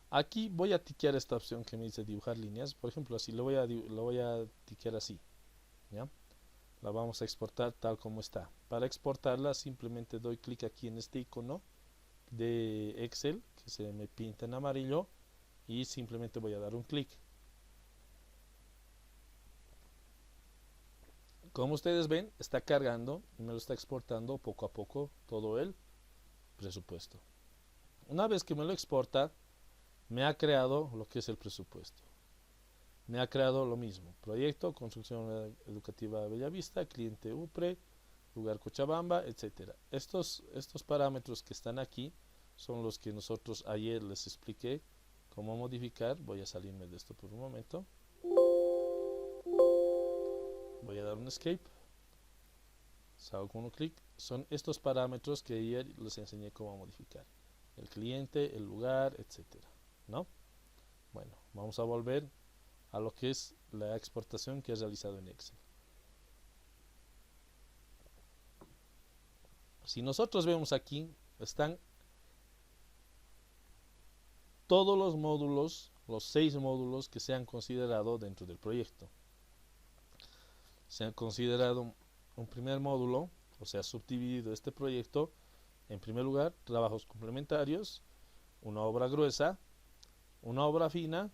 Aquí voy a tiquear esta opción que me dice dibujar líneas, por ejemplo, así lo voy a tiquear así, ¿ya? La vamos a exportar tal como está. Para exportarla simplemente doy clic aquí en este icono de Excel, que se me pinta en amarillo y simplemente voy a dar un clic. Como ustedes ven, está cargando y me lo está exportando poco a poco todo el presupuesto. Una vez que me lo exporta, me ha creado lo que es el presupuesto. Me ha creado lo mismo: proyecto, construcción educativa Bellavista, cliente UPRE, lugar Cochabamba, etcétera. Estos parámetros que están aquí son los que nosotros ayer les expliqué cómo modificar. Voy a salirme de esto por un momento. Voy a dar un escape. Salgo con un clic. Son estos parámetros que ayer les enseñé cómo modificar: el cliente, el lugar, etcétera, ¿no? Bueno, vamos a volver a lo que es la exportación que he realizado en Excel. Si nosotros vemos aquí, están todos los módulos, los 6 módulos que se han considerado dentro del proyecto. Se han considerado un primer módulo, o sea, subdividido este proyecto. En primer lugar, trabajos complementarios, una obra gruesa, una obra fina,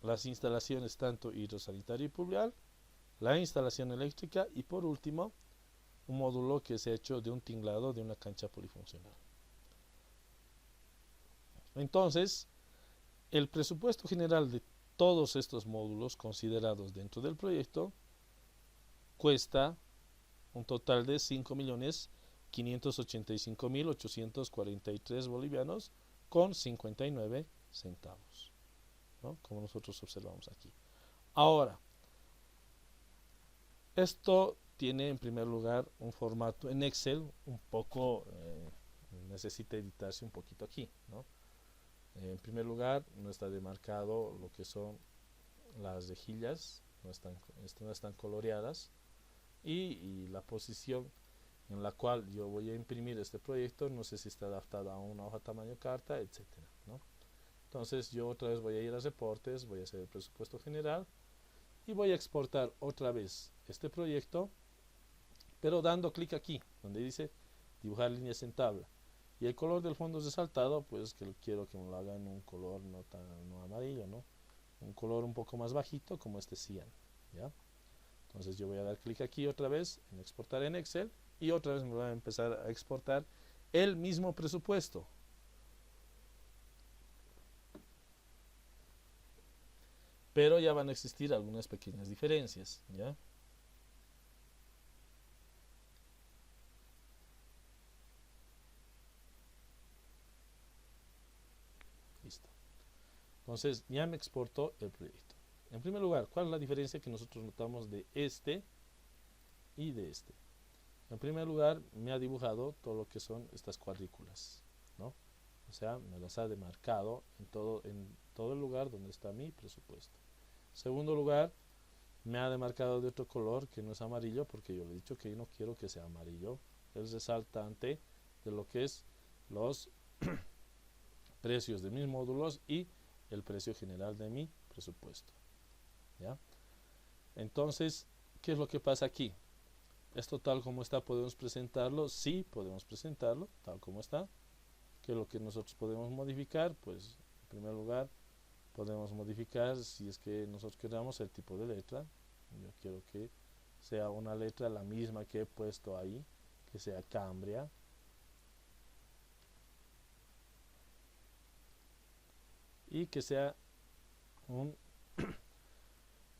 las instalaciones tanto hidrosanitaria y pluvial, la instalación eléctrica y por último un módulo que se ha hecho de un tinglado de una cancha polifuncional. Entonces, el presupuesto general de todos estos módulos considerados dentro del proyecto cuesta un total de 5.585.843 bolivianos con 59 centavos, ¿no? Como nosotros observamos aquí. Ahora, esto tiene en primer lugar un formato en Excel un poco, necesita editarse un poquito aquí, ¿no? En primer lugar, no está demarcado lo que son las rejillas, no están coloreadas, y la posición en la cual yo voy a imprimir este proyecto no sé si está adaptada a una hoja tamaño carta, etcétera, ¿no? Entonces yo otra vez voy a ir a reportes, voy a hacer el presupuesto general y voy a exportar otra vez este proyecto, pero dando clic aquí donde dice dibujar líneas en tabla, y el color del fondo resaltado pues que quiero que me lo haga en un color no amarillo, ¿no? Un color un poco más bajito como este cian, ¿ya? Entonces yo voy a dar clic aquí otra vez en exportar en Excel y otra vez me va a empezar a exportar el mismo presupuesto. Pero ya van a existir algunas pequeñas diferencias, ¿ya? Listo. Entonces ya me exportó el proyecto. En primer lugar, ¿cuál es la diferencia que nosotros notamos de este y de este? En primer lugar, me ha dibujado todo lo que son estas cuadrículas, ¿no? O sea, me las ha demarcado en todo el lugar donde está mi presupuesto. En segundo lugar, me ha demarcado de otro color que no es amarillo, porque yo le he dicho que yo no quiero que sea amarillo. Es resaltante de lo que es los precios de mis módulos y el precio general de mi presupuesto, ¿ya? Entonces, ¿qué es lo que pasa aquí? Esto tal como está, ¿podemos presentarlo? Sí, podemos presentarlo tal como está. ¿Qué es lo que nosotros podemos modificar? Pues, en primer lugar, podemos modificar, si es que nosotros queramos, el tipo de letra. Yo quiero que sea una letra la misma que he puesto ahí, que sea Cambria. Y que sea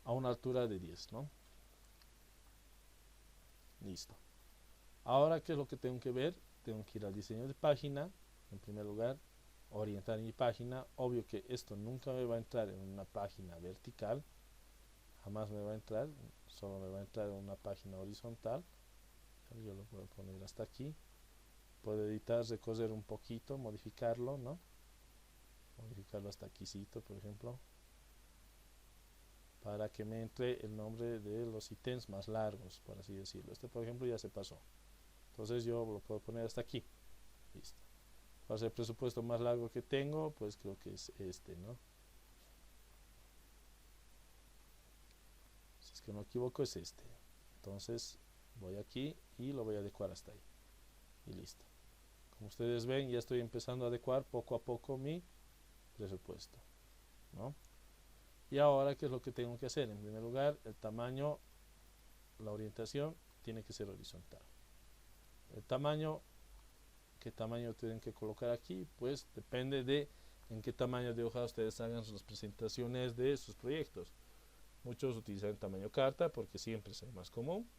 a una altura de 10, ¿no? Listo. Ahora, ¿qué es lo que tengo que ver? Tengo que ir al diseño de página. En primer lugar, orientar mi página. Obvio que esto nunca me va a entrar en una página vertical. Jamás me va a entrar. Solo me va a entrar en una página horizontal. Yo lo puedo poner hasta aquí. Puedo editar, recorrer un poquito, modificarlo, ¿no? Modificarlo hasta aquícito, por ejemplo, para que me entre el nombre de los ítems más largos, por así decirlo. Este, por ejemplo, ya se pasó. Entonces yo lo puedo poner hasta aquí. Listo. ¿Cuál es el presupuesto más largo que tengo? Pues creo que es este, ¿no? Si es que no me equivoco, es este. Entonces voy aquí y lo voy a adecuar hasta ahí. Y listo. Como ustedes ven, ya estoy empezando a adecuar poco a poco mi presupuesto, ¿no? Y ahora, ¿qué es lo que tengo que hacer? En primer lugar, el tamaño, la orientación tiene que ser horizontal. El tamaño, ¿qué tamaño tienen que colocar aquí? Pues depende de en qué tamaño de hoja ustedes hagan sus presentaciones de sus proyectos. Muchos utilizan el tamaño carta porque siempre es el más común.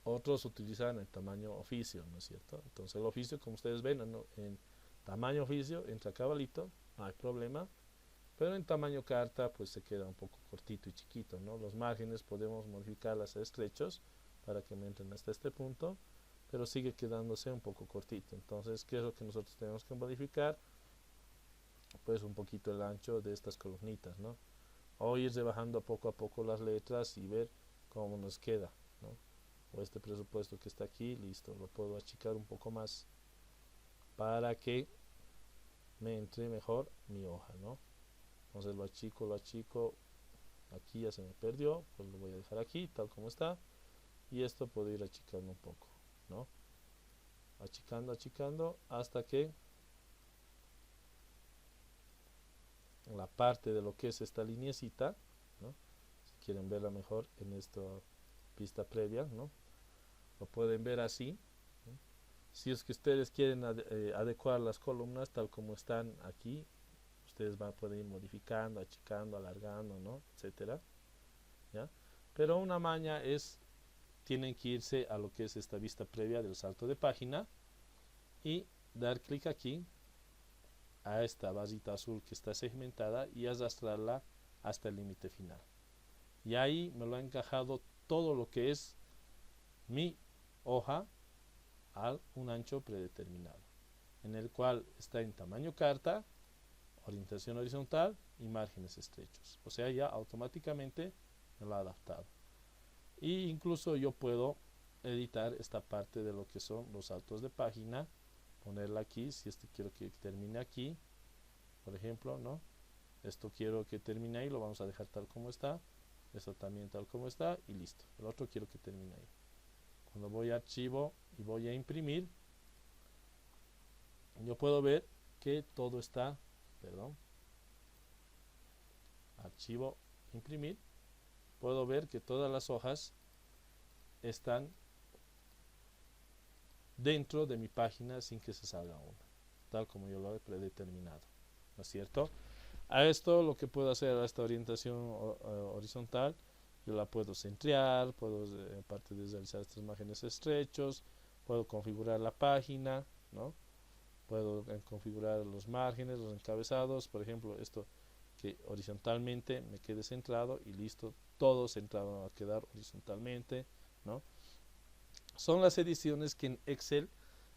Otros utilizan el tamaño oficio, ¿no es cierto? Entonces el oficio, como ustedes ven, en tamaño oficio entra cabalito, no hay problema. Pero en tamaño carta pues se queda un poco cortito y chiquito, ¿no? Los márgenes podemos modificarlas a estrechos para que me entren hasta este punto, pero sigue quedándose un poco cortito. Entonces, ¿qué es lo que nosotros tenemos que modificar? Pues un poquito el ancho de estas columnitas, ¿no? O ir rebajando poco a poco las letras y ver cómo nos queda, ¿no? O este presupuesto que está aquí, listo, lo puedo achicar un poco más para que me entre mejor mi hoja, ¿no? Entonces lo achico, aquí ya se me perdió, pues lo voy a dejar aquí tal como está, y esto puedo ir achicando un poco, ¿no? Achicando hasta que la parte de lo que es esta lineecita, ¿no? Si quieren verla mejor en esta pista previa, ¿no? Lo pueden ver así, ¿no? Si es que ustedes quieren adecuar las columnas tal como están aquí, ustedes pueden ir modificando, achicando, alargando, ¿no? Etcétera, ¿ya? Pero una maña es, tienen que irse a lo que es esta vista previa del salto de página y dar clic aquí a esta barrita azul que está segmentada y arrastrarla hasta el límite final. Y ahí me lo ha encajado todo lo que es mi hoja a un ancho predeterminado, en el cual está en tamaño carta, orientación horizontal y márgenes estrechos. O sea, ya automáticamente me lo ha adaptado. Y incluso yo puedo editar esta parte de lo que son los saltos de página, ponerla aquí, si este quiero que termine aquí, por ejemplo, ¿no? Esto quiero que termine ahí, lo vamos a dejar tal como está, esto también tal como está y listo. El otro quiero que termine ahí. Cuando voy a archivo y voy a imprimir, yo puedo ver que todo está, perdón, archivo, imprimir, puedo ver que todas las hojas están dentro de mi página sin que se salga una, tal como yo lo he predeterminado, ¿no es cierto? A esto lo que puedo hacer, a esta orientación horizontal, yo la puedo centrear, puedo, aparte de realizar estos márgenes estrechos, puedo configurar la página, ¿no? Puedo configurar los márgenes, los encabezados, por ejemplo, esto que horizontalmente me quede centrado y listo, todo centrado va a quedar horizontalmente, ¿no? Son las ediciones que en Excel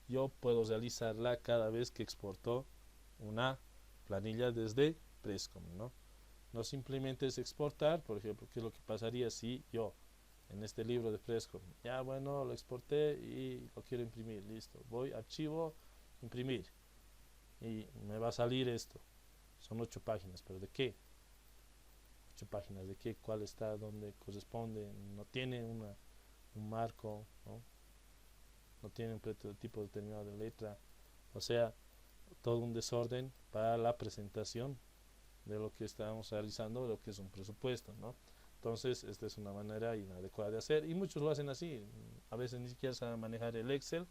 yo puedo realizarla cada vez que exporto una planilla desde Presscom, ¿no? No simplemente es exportar, por ejemplo, qué es lo que pasaría si yo en este libro de Presscom, ya bueno, lo exporté y lo quiero imprimir, listo, voy archivo, imprimir y me va a salir esto. Son 8 páginas, pero ¿de qué? 8 páginas, ¿de qué? ¿Cuál está? ¿Dónde corresponde? No tiene un marco, ¿no? No tiene un tipo determinado de letra, o sea, todo un desorden para la presentación de lo que estamos realizando, de lo que es un presupuesto, ¿no? Entonces, esta es una manera inadecuada de hacer y muchos lo hacen así. A veces ni siquiera saben manejar el Excel,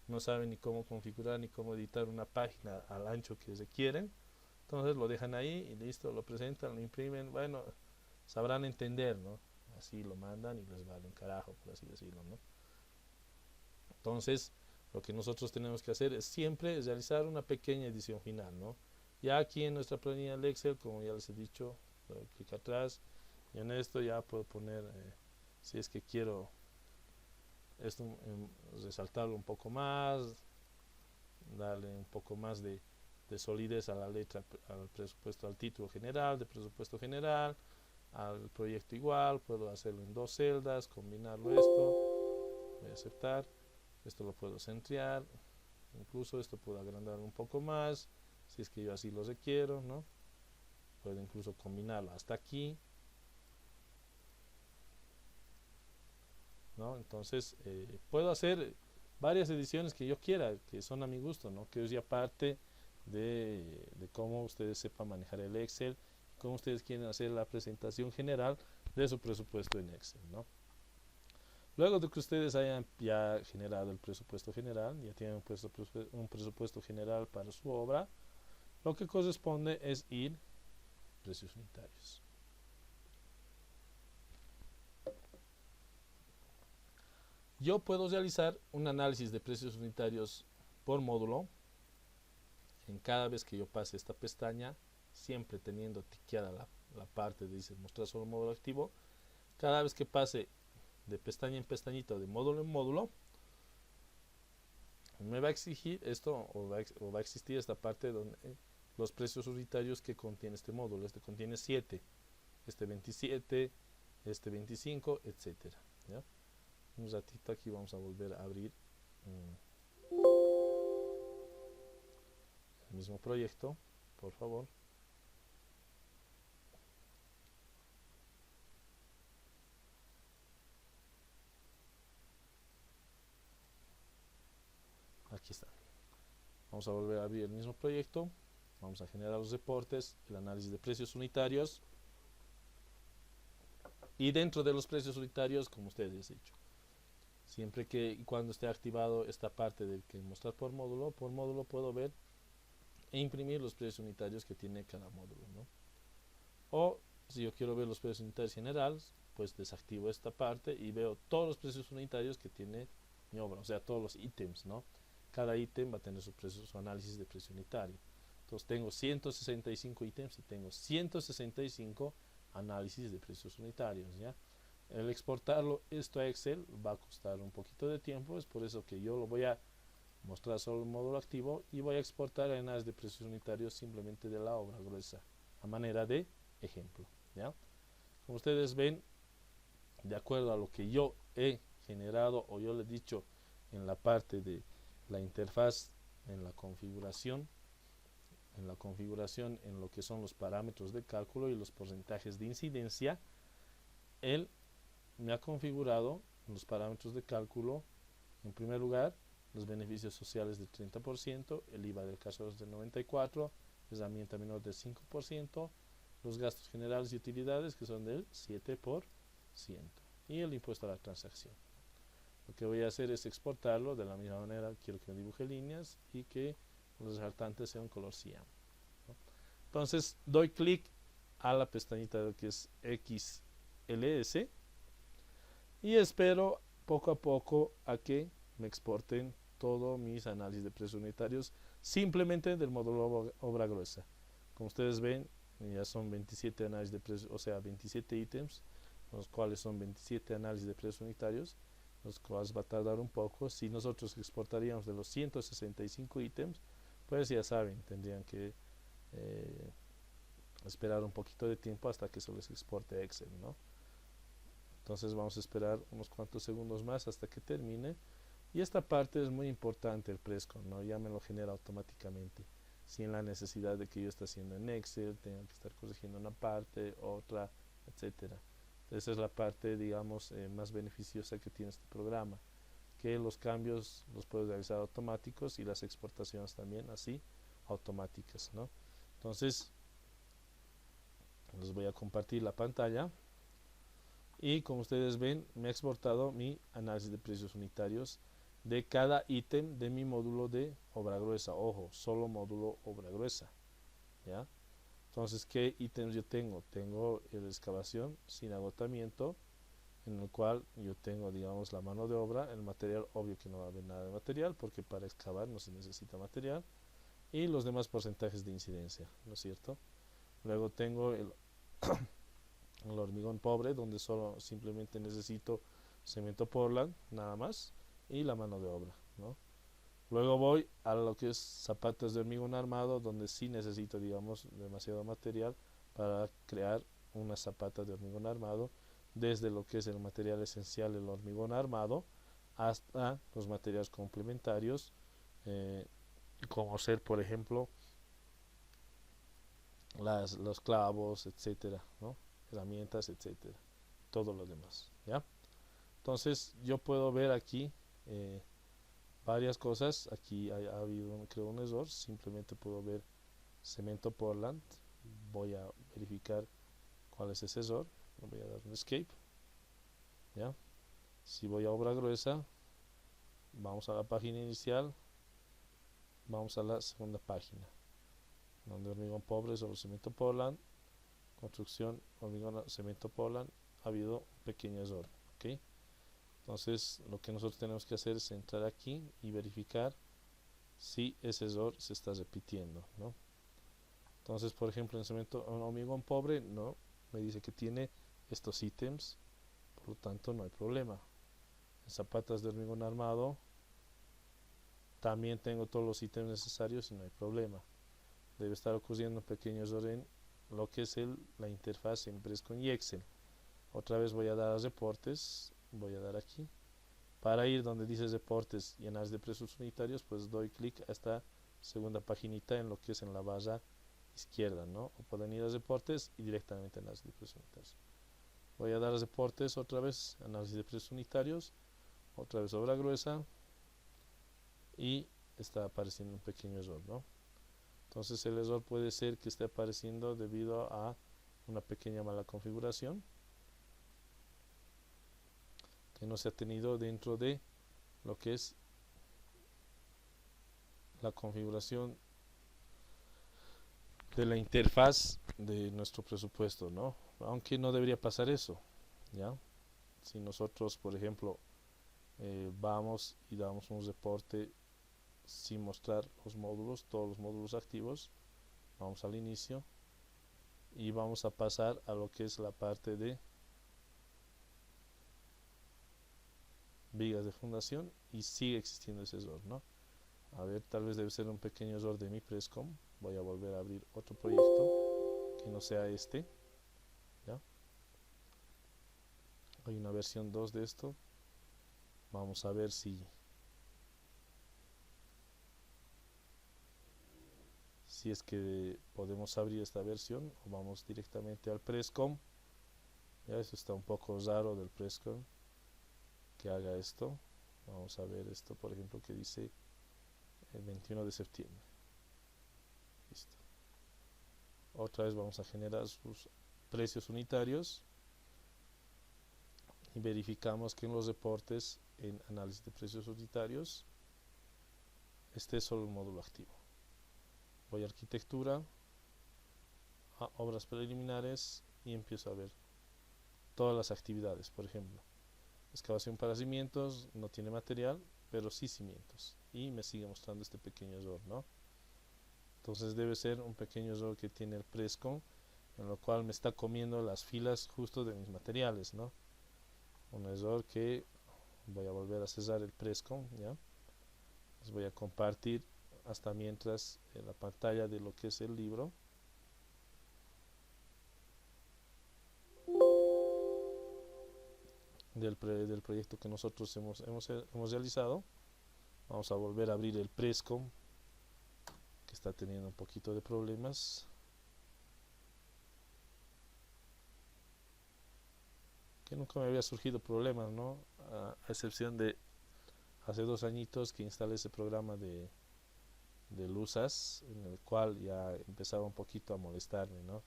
no saben ni cómo configurar ni cómo editar una página al ancho que requieren. Entonces lo dejan ahí y listo, lo presentan, lo imprimen, bueno, sabrán entender, ¿no? Así lo mandan y les vale un carajo, por así decirlo, ¿no? Entonces, lo que nosotros tenemos que hacer es siempre realizar una pequeña edición final, ¿no? Ya aquí en nuestra planilla del Excel, como ya les he dicho, doy clic atrás y en esto ya puedo poner, si es que quiero esto, resaltarlo un poco más, darle un poco más de solidez a la letra, al presupuesto, al título general, de presupuesto general, al proyecto igual, puedo hacerlo en 2 celdas, combinarlo esto, voy a aceptar, esto lo puedo centrear, incluso esto puedo agrandar un poco más, si es que yo así lo requiero, ¿no? Puedo incluso combinarlo hasta aquí, ¿no? Entonces puedo hacer varias ediciones que yo quiera, que son a mi gusto, ¿no? Que es ya parte de cómo ustedes sepan manejar el Excel, cómo ustedes quieren hacer la presentación general de su presupuesto en Excel, ¿no? Luego de que ustedes hayan ya generado el presupuesto general, ya tienen un presupuesto general para su obra, lo que corresponde es ir precios unitarios. Yo puedo realizar un análisis de precios unitarios por módulo en cada vez que yo pase esta pestaña, siempre teniendo tiqueada la parte de dice mostrar solo módulo activo. Cada vez que pase de pestaña en pestañita, de módulo en módulo, me va a exigir esto o va a existir esta parte donde los precios unitarios que contiene este módulo. Este contiene 7, este 27, este 25, etcétera. ¿Ya? Un ratito aquí vamos a volver a abrir el mismo proyecto, por favor. Aquí está. Vamos a volver a abrir el mismo proyecto. Vamos a generar los reportes, el análisis de precios unitarios. Y dentro de los precios unitarios, como ustedes han dicho, siempre que y cuando esté activado esta parte de que mostrar por módulo puedo ver e imprimir los precios unitarios que tiene cada módulo, ¿no? O si yo quiero ver los precios unitarios generales, pues desactivo esta parte y veo todos los precios unitarios que tiene mi obra, o sea, todos los ítems, ¿no? Cada ítem va a tener su análisis de precio unitario. Entonces tengo 165 ítems y tengo 165 análisis de precios unitarios, ¿ya? El exportarlo esto a Excel va a costar un poquito de tiempo, es por eso que yo lo voy a mostrar solo el módulo activo y voy a exportar el análisis de precios unitarios simplemente de la obra gruesa, a manera de ejemplo, ¿ya? Como ustedes ven, de acuerdo a lo que yo he generado o yo le he dicho en la parte de la interfaz, en la configuración, en lo que son los parámetros de cálculo y los porcentajes de incidencia, él me ha configurado los parámetros de cálculo, en primer lugar, los beneficios sociales del 30%, el IVA del caso es del 94%, herramienta menor del 5%, los gastos generales y utilidades que son del 7% y el impuesto a la transacción. Lo que voy a hacer es exportarlo de la misma manera. Quiero que me dibuje líneas y que los resaltantes sean color cian, ¿no? Entonces doy clic a la pestañita que es XLS y espero poco a poco a que me exporten todos mis análisis de precios unitarios simplemente del módulo obra gruesa. Como ustedes ven, ya son 27 análisis de precios, o sea 27 ítems, los cuales son 27 análisis de precios unitarios, los cuales va a tardar un poco. Si nosotros exportaríamos de los 165 ítems, pues ya saben, tendrían que esperar un poquito de tiempo hasta que se les exporte a Excel, ¿no? Entonces vamos a esperar unos cuantos segundos más hasta que termine. Y esta parte es muy importante, el Prescon, ¿no? Ya me lo genera automáticamente, sin la necesidad de que yo esté haciendo en Excel, tenga que estar corrigiendo una parte, otra, etcétera. Esa es la parte, digamos, más beneficiosa que tiene este programa, que los cambios los puedes realizar automáticos y las exportaciones también así automáticas, ¿no? Entonces les voy a compartir la pantalla y como ustedes ven me ha exportado mi análisis de precios unitarios de cada ítem de mi módulo de obra gruesa. Ojo, solo módulo obra gruesa, ¿ya? Entonces, ¿qué ítems yo tengo? Tengo la excavación sin agotamiento, en el cual yo tengo, digamos, la mano de obra, el material, obvio que no va a haber nada de material, porque para excavar no se necesita material, y los demás porcentajes de incidencia, ¿no es cierto? Luego tengo el hormigón pobre, donde solo simplemente necesito cemento Portland, nada más, y la mano de obra, ¿no? Luego voy a lo que es zapatas de hormigón armado, donde sí necesito, digamos, demasiado material para crear una zapata de hormigón armado, desde lo que es el material esencial, el hormigón armado, hasta los materiales complementarios, como ser, por ejemplo, los clavos, etcétera, ¿no? Herramientas, etcétera, todo lo demás, ¿ya? Entonces yo puedo ver aquí varias cosas. Aquí ha habido creo un error, simplemente puedo ver cemento Portland. Voy a verificar cuál es ese error. Voy a dar un escape, ¿ya? Si voy a obra gruesa, vamos a la página inicial, vamos a la segunda página, donde hormigón pobre sobre cemento Portland, construcción hormigón cemento Portland, ha habido un pequeño error, ¿ok? Entonces lo que nosotros tenemos que hacer es entrar aquí y verificar si ese error se está repitiendo, ¿no? Entonces, por ejemplo, en cemento hormigón pobre, no, me dice que tiene estos ítems, por lo tanto no hay problema. En zapatas de hormigón armado también tengo todos los ítems necesarios y no hay problema. Debe estar ocurriendo un pequeño error en lo que es la interfaz en Prescon y Excel. Otra vez voy a dar a reportes, voy a dar aquí. Para ir donde dice reportes y análisis de precios unitarios, pues doy clic a esta segunda paginita en lo que es en la barra izquierda, ¿no? O pueden ir a reportes y directamente a análisis de precios unitarios. Voy a dar a reportes otra vez, análisis de precios unitarios, otra vez obra gruesa y está apareciendo un pequeño error, ¿no? Entonces el error puede ser que esté apareciendo debido a una pequeña mala configuración que no se ha tenido dentro de lo que es la configuración de la interfaz de nuestro presupuesto, ¿no? Aunque no debería pasar eso, ¿ya? Si nosotros, por ejemplo, vamos y damos un reporte sin mostrar los módulos, todos los módulos activos, vamos al inicio y vamos a pasar a lo que es la parte de vigas de fundación y sigue existiendo ese error, ¿no? A ver, tal vez debe ser un pequeño error de mi Prescom. Voy a volver a abrir otro proyecto que no sea este, ¿ya? Hay una versión 2 de esto. Vamos a ver si es que podemos abrir esta versión o vamos directamente al Prescom. Ya, eso está un poco raro del Prescom que haga esto. Vamos a ver esto, por ejemplo, que dice el 21 de septiembre. Listo. Otra vez vamos a generar sus precios unitarios y verificamos que en los reportes en análisis de precios unitarios esté solo el módulo activo. Voy a arquitectura, a obras preliminares y empiezo a ver todas las actividades. Por ejemplo, excavación para cimientos, no tiene material, pero sí cimientos, y me sigue mostrando este pequeño error, ¿no? Entonces debe ser un pequeño error que tiene el Prescom, en lo cual me está comiendo las filas justo de mis materiales, ¿no? Un error que voy a volver a cerrar el Prescom, ¿ya? Les voy a compartir hasta mientras en la pantalla de lo que es el libro. Del proyecto que nosotros hemos realizado. Vamos a volver a abrir el Prescom, que está teniendo un poquito de problemas. Que nunca me había surgido problemas, ¿no? A excepción de hace 2 añitos que instalé ese programa de Lusas, en el cual ya empezaba un poquito a molestarme, ¿no?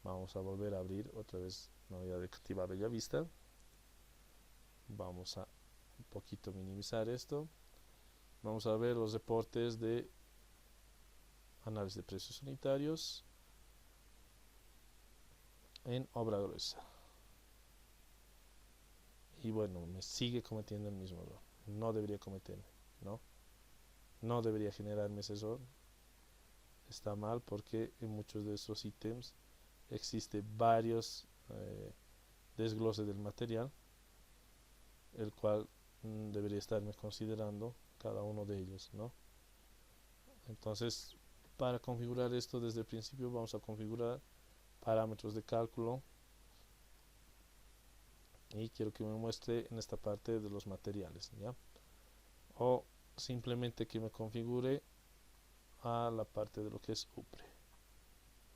Vamos a volver a abrir otra vez una unidad educativa Bellavista. Vamos a un poquito minimizar esto. Vamos a ver los reportes de análisis de precios unitarios en obra gruesa. Y bueno, me sigue cometiendo el mismo error. No debería cometerme, ¿no? No debería generarme ese error. Está mal porque en muchos de estos ítems existe varios desgloses del material, el cual debería estarme considerando cada uno de ellos, ¿no? Entonces, para configurar esto desde el principio vamos a configurar parámetros de cálculo y quiero que me muestre en esta parte de los materiales, ¿ya? O simplemente que me configure a la parte de lo que es UPRE.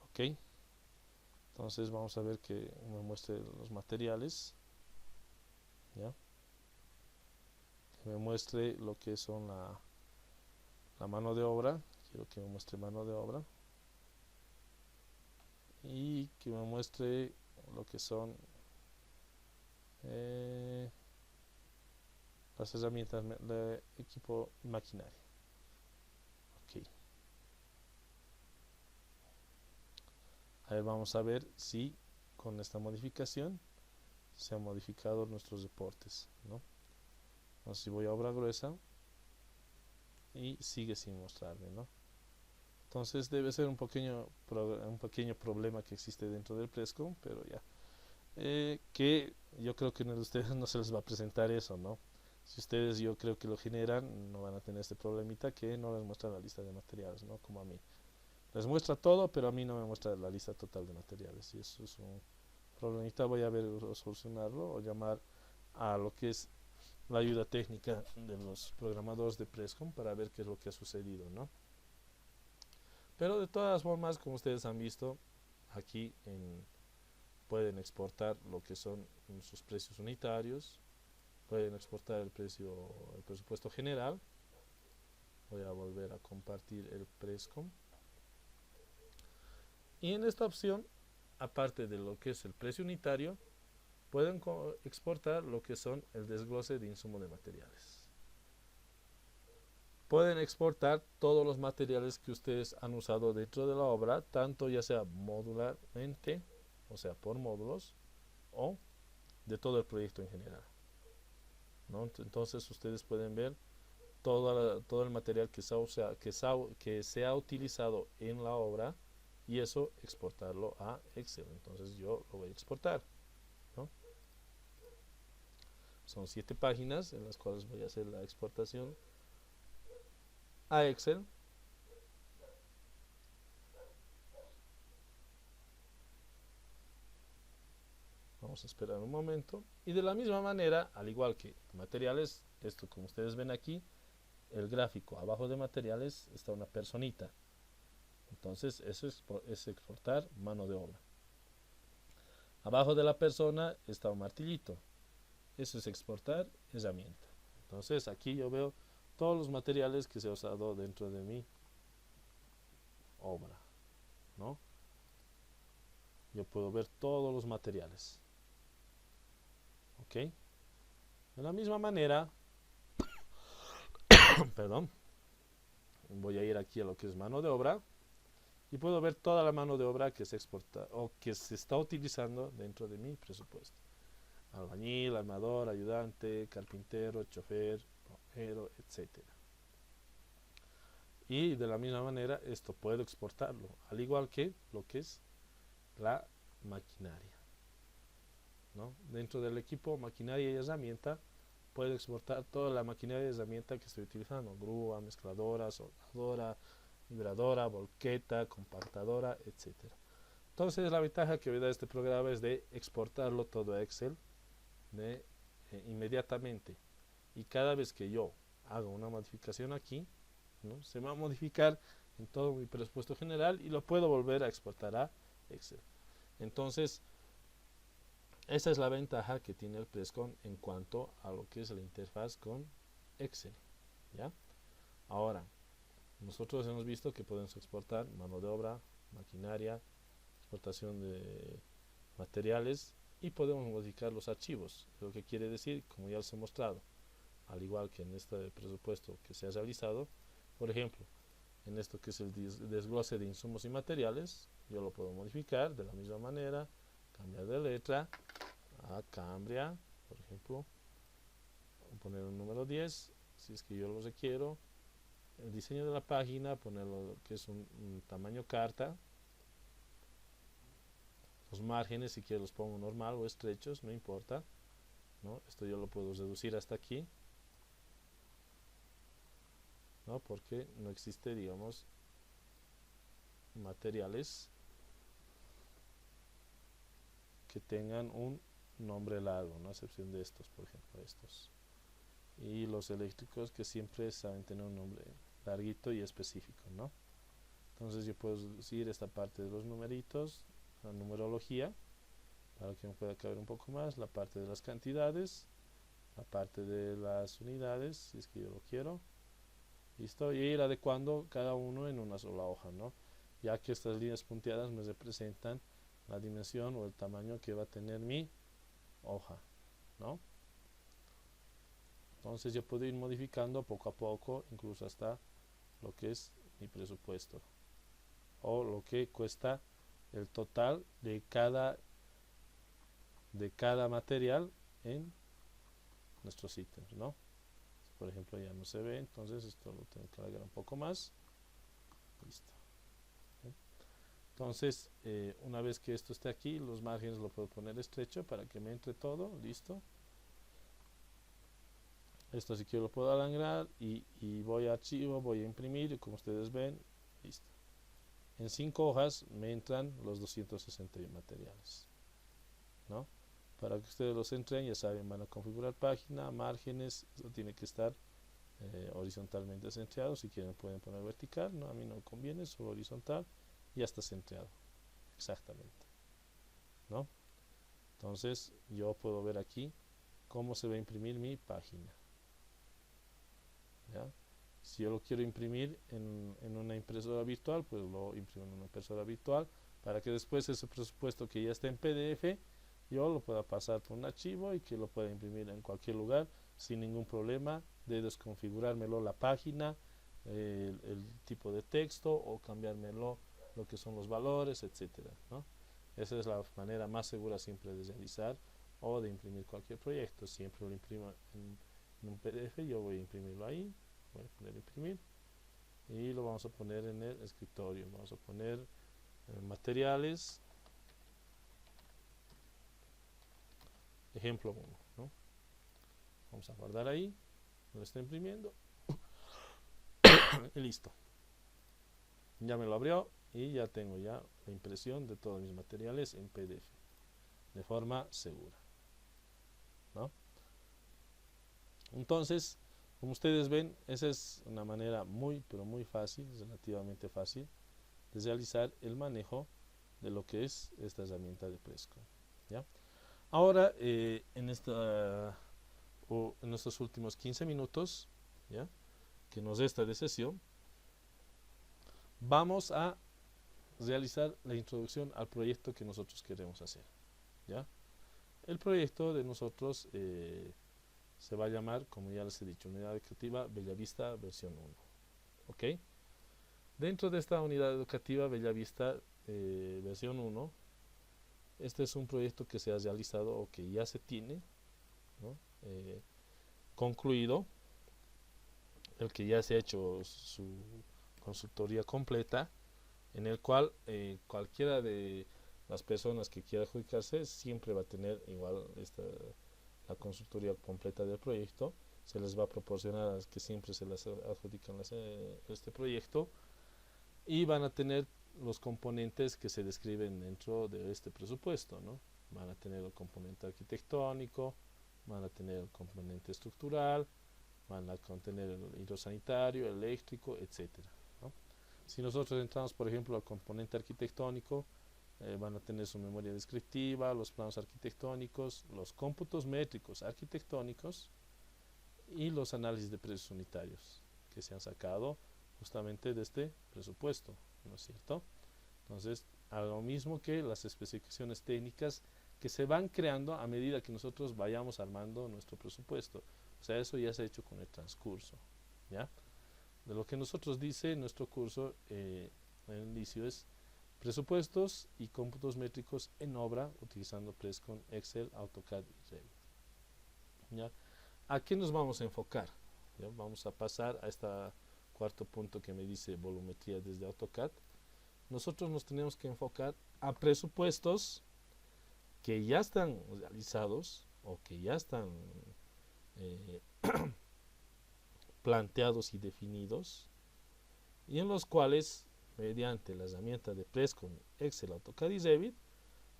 Ok, entonces vamos a ver que me muestre los materiales, ¿ya? que me muestre lo que son la mano de obra. Quiero que me muestre mano de obra y que me muestre lo que son las herramientas de equipo y maquinaria. Ok. A ver, vamos a ver si con esta modificación se han modificado nuestros reportes, ¿no? Entonces, si voy a obra gruesa y sigue sin mostrarme, ¿no? Entonces debe ser un pequeño problema que existe dentro del Prescom, pero ya. Que yo creo que a ustedes no se les va a presentar eso, ¿no? Si ustedes yo creo que lo generan, no van a tener este problemita que no les muestra la lista de materiales, ¿no? Como a mí. Les muestra todo, pero a mí no me muestra la lista total de materiales. Y eso es un problemita. Voy a ver solucionarlo o llamar a lo que es la ayuda técnica de los programadores de Prescom para ver qué es lo que ha sucedido, ¿no? Pero de todas formas, como ustedes han visto, aquí pueden exportar lo que son sus precios unitarios, pueden exportar el presupuesto general. Voy a volver a compartir el Prescom. Y en esta opción, aparte de lo que es el precio unitario, pueden exportar lo que son el desglose de insumo de materiales. Pueden exportar todos los materiales que ustedes han usado dentro de la obra, tanto ya sea modularmente, o sea por módulos, o de todo el proyecto en general, ¿no? Entonces ustedes pueden ver todo el material que se ha utilizado en la obra y eso exportarlo a Excel. Entonces yo lo voy a exportar, ¿no? Son 7 páginas en las cuales voy a hacer la exportación a Excel. Vamos a esperar un momento. Y de la misma manera, al igual que materiales, esto como ustedes ven aquí, el gráfico abajo de materiales está una personita. Entonces eso es exportar mano de obra. Abajo de la persona está un martillito. Eso es exportar herramienta. Entonces aquí yo veo todos los materiales que se ha usado dentro de mi obra, ¿no? Yo puedo ver todos los materiales. ¿Ok? De la misma manera, perdón, voy a ir aquí a lo que es mano de obra y puedo ver toda la mano de obra que se exporta o que se está utilizando dentro de mi presupuesto. Albañil, armador, ayudante, carpintero, chofer, plomero, etcétera. Y de la misma manera esto puedo exportarlo, al igual que lo que es la maquinaria, ¿no? Dentro del equipo maquinaria y herramienta puedo exportar toda la maquinaria y herramienta que estoy utilizando: grúa, mezcladora, soldadora, vibradora, volqueta, compactadora, etcétera. Entonces la ventaja que me da este programa es de exportarlo todo a Excel inmediatamente, y cada vez que yo haga una modificación aquí, ¿no? Se va a modificar en todo mi presupuesto general y lo puedo volver a exportar a Excel. Entonces esa es la ventaja que tiene el Prescom en cuanto a lo que es la interfaz con Excel, ¿ya? Ahora, nosotros hemos visto que podemos exportar mano de obra, maquinaria, exportación de materiales y podemos modificar los archivos. Lo que quiere decir, como ya les he mostrado, al igual que en este presupuesto que se ha realizado, por ejemplo, en esto que es el desglose de insumos y materiales, yo lo puedo modificar de la misma manera, cambiar de letra a Cambria, por ejemplo, poner un número 10, si es que yo lo requiero. El diseño de la página, ponerlo que es un tamaño carta. Los márgenes, si quiero los pongo normal o estrechos, no importa, ¿no? Esto yo lo puedo reducir hasta aquí, ¿no? Porque no existe, digamos, materiales que tengan un nombre largo, ¿no? A excepción de estos, por ejemplo, estos. Y los eléctricos que siempre saben tener un nombre larguito y específico, ¿no? Entonces yo puedo decir esta parte de los numeritos, la numerología, para que me pueda caber un poco más, la parte de las cantidades, la parte de las unidades, si es que yo lo quiero. Listo, y ir adecuando cada uno en una sola hoja, ¿no? Ya que estas líneas punteadas me representan la dimensión o el tamaño que va a tener mi hoja, ¿no? Entonces yo puedo ir modificando poco a poco, incluso hasta lo que es mi presupuesto o lo que cuesta el total de cada material en nuestros ítems, ¿no? Por ejemplo, ya no se ve, entonces esto lo tengo que alargar un poco más. Listo. Entonces, una vez que esto esté aquí, los márgenes lo puedo poner estrecho para que me entre todo. Listo. Esto si quiero lo puedo alargar y voy a archivo, voy a imprimir y como ustedes ven, listo. En 5 hojas me entran los 261 materiales, ¿no? Para que ustedes los entren, ya saben, van a configurar página, márgenes, eso tiene que estar horizontalmente centrado. Si quieren pueden poner vertical, no, a mí no me conviene, solo horizontal, y ya está centrado exactamente, ¿no? Entonces yo puedo ver aquí cómo se va a imprimir mi página, ¿ya? Si yo lo quiero imprimir en una impresora virtual, pues lo imprimo en una impresora virtual para que después ese presupuesto que ya está en PDF yo lo pueda pasar por un archivo y que lo pueda imprimir en cualquier lugar sin ningún problema de desconfigurármelo la página, el tipo de texto o cambiármelo lo que son los valores, etcétera, ¿no? Esa es la manera más segura siempre de realizar o de imprimir cualquier proyecto. Siempre lo imprimo en un PDF, yo voy a imprimirlo ahí, voy a poner imprimir y lo vamos a poner en el escritorio. Vamos a poner materiales, ejemplo 1, ¿no? Vamos a guardar ahí, lo está imprimiendo y listo. Ya me lo abrió y ya tengo ya la impresión de todos mis materiales en PDF de forma segura, ¿no? Entonces, como ustedes ven, esa es una manera muy, pero muy fácil, relativamente fácil, de realizar el manejo de lo que es esta herramienta de Prescon, ¿ya? Ahora, en estos últimos 15 minutos, ¿ya?, que nos resta de sesión, vamos a realizar la introducción al proyecto que nosotros queremos hacer, ¿ya? El proyecto de nosotros se va a llamar, como ya les he dicho, Unidad Educativa Bellavista versión 1. ¿Ok? Dentro de esta Unidad Educativa Bellavista versión 1, este es un proyecto que se ha realizado o que ya se tiene, ¿no?, concluido, el que ya se ha hecho su consultoría completa, en el cual cualquiera de las personas que quiera adjudicarse siempre va a tener igual la consultoría completa del proyecto. Se les va a proporcionar a las que siempre se les adjudican este proyecto y van a tener los componentes que se describen dentro de este presupuesto, ¿no? Van a tener el componente arquitectónico, van a tener el componente estructural, van a contener el hidrosanitario, eléctrico, etcétera, ¿no? Si nosotros entramos, por ejemplo, al componente arquitectónico, van a tener su memoria descriptiva, los planos arquitectónicos, los cómputos métricos arquitectónicos y los análisis de precios unitarios que se han sacado justamente de este presupuesto, ¿no es cierto? Entonces, a lo mismo que las especificaciones técnicas que se van creando a medida que nosotros vayamos armando nuestro presupuesto. O sea, eso ya se ha hecho con el transcurso, ¿ya? De lo que nosotros dice nuestro curso en el inicio es presupuestos y cómputos métricos en obra utilizando Prescon, Excel, AutoCAD y Revit, ¿ya? ¿A qué nos vamos a enfocar? ¿Ya? Vamos a pasar a este cuarto punto que me dice volumetría desde AutoCAD. Nosotros nos tenemos que enfocar a presupuestos que ya están realizados o que ya están planteados y definidos, y en los cuales, mediante la herramienta de Prescon, Excel, AutoCAD y Revit,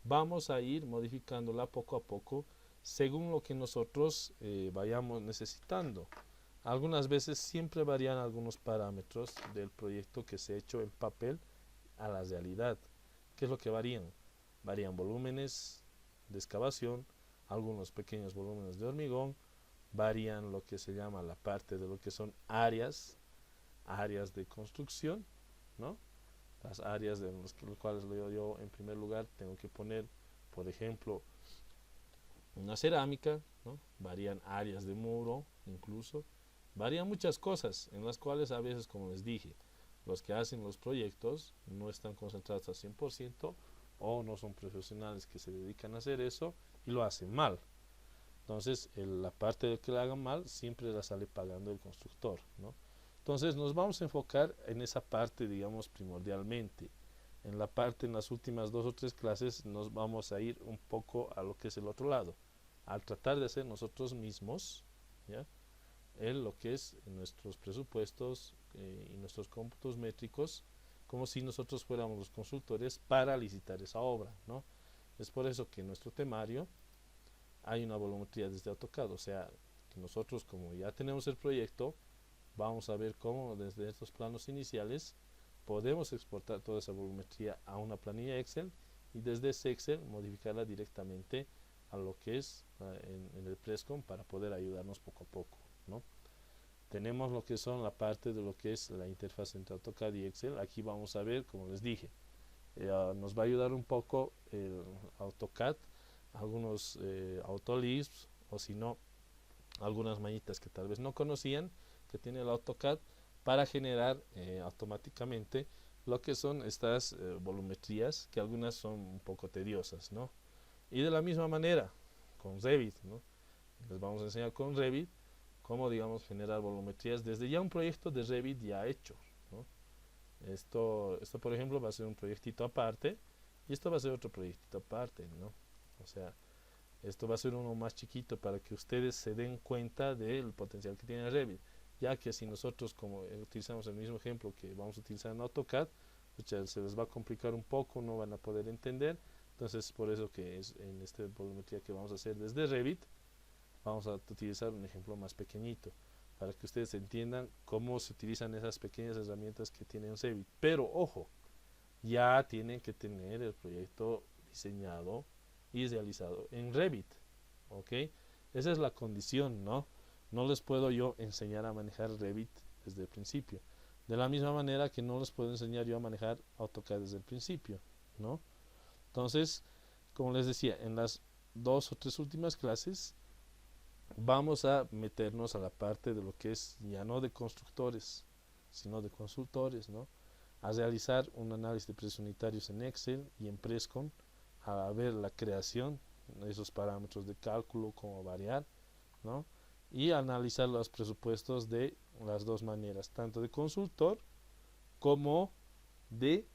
vamos a ir modificándola poco a poco según lo que nosotros vayamos necesitando. Algunas veces siempre varían algunos parámetros del proyecto que se ha hecho en papel a la realidad. ¿Qué es lo que varían? Varían volúmenes de excavación, algunos pequeños volúmenes de hormigón, varían lo que se llama la parte de lo que son áreas de construcción, ¿no? Las áreas de los cuales yo en primer lugar tengo que poner, por ejemplo, una cerámica, ¿no? Varían áreas de muro, incluso varían muchas cosas en las cuales a veces, como les dije, los que hacen los proyectos no están concentrados al 100% o no son profesionales que se dedican a hacer eso y lo hacen mal. Entonces, la parte de que la hagan mal siempre la sale pagando el constructor, ¿no? Entonces, nos vamos a enfocar en esa parte, digamos, primordialmente. En la parte, en las últimas 2 o 3 clases, nos vamos a ir un poco a lo que es el otro lado, al tratar de hacer nosotros mismos, ¿ya? Lo que es nuestros presupuestos y nuestros cómputos métricos, como si nosotros fuéramos los consultores para licitar esa obra, ¿no? Es por eso que en nuestro temario hay una volumetría desde AutoCAD, o sea, que nosotros, como ya tenemos el proyecto, vamos a ver cómo desde estos planos iniciales podemos exportar toda esa volumetría a una planilla Excel y desde ese Excel modificarla directamente a lo que es en el Prescom para poder ayudarnos poco a poco, ¿no? Tenemos lo que son la parte de lo que es la interfaz entre AutoCAD y Excel. Aquí vamos a ver, como les dije, nos va a ayudar un poco el AutoCAD, algunos Autolisps, o si no, algunas mañitas que tal vez no conocían que tiene el AutoCAD para generar automáticamente lo que son estas volumetrías, que algunas son un poco tediosas, ¿no? Y de la misma manera con Revit, ¿no? Les vamos a enseñar con Revit cómo, digamos, generar volumetrías desde ya un proyecto de Revit ya hecho, ¿no? Esto por ejemplo va a ser un proyectito aparte y esto va a ser otro proyectito aparte, ¿no? O sea, esto va a ser uno más chiquito para que ustedes se den cuenta del potencial que tiene Revit, ya que si nosotros, como utilizamos el mismo ejemplo que vamos a utilizar en AutoCAD, pues se les va a complicar un poco, no van a poder entender. Entonces, por eso que es en esta volumetría que vamos a hacer desde Revit, vamos a utilizar un ejemplo más pequeñito para que ustedes entiendan cómo se utilizan esas pequeñas herramientas que tienen Revit. Pero ojo, ya tienen que tener el proyecto diseñado y realizado en Revit, ¿ok? Esa es la condición, ¿no? No les puedo yo enseñar a manejar Revit desde el principio. De la misma manera que no les puedo enseñar yo a manejar AutoCAD desde el principio, ¿no? Entonces, como les decía, en las 2 o 3 últimas clases vamos a meternos a la parte de lo que es ya no de constructores, sino de consultores, ¿no? A realizar un análisis de precios unitarios en Excel y en Prescom, a ver la creación de esos parámetros de cálculo, cómo variar, ¿no? Y analizar los presupuestos de las dos maneras, tanto de consultor como de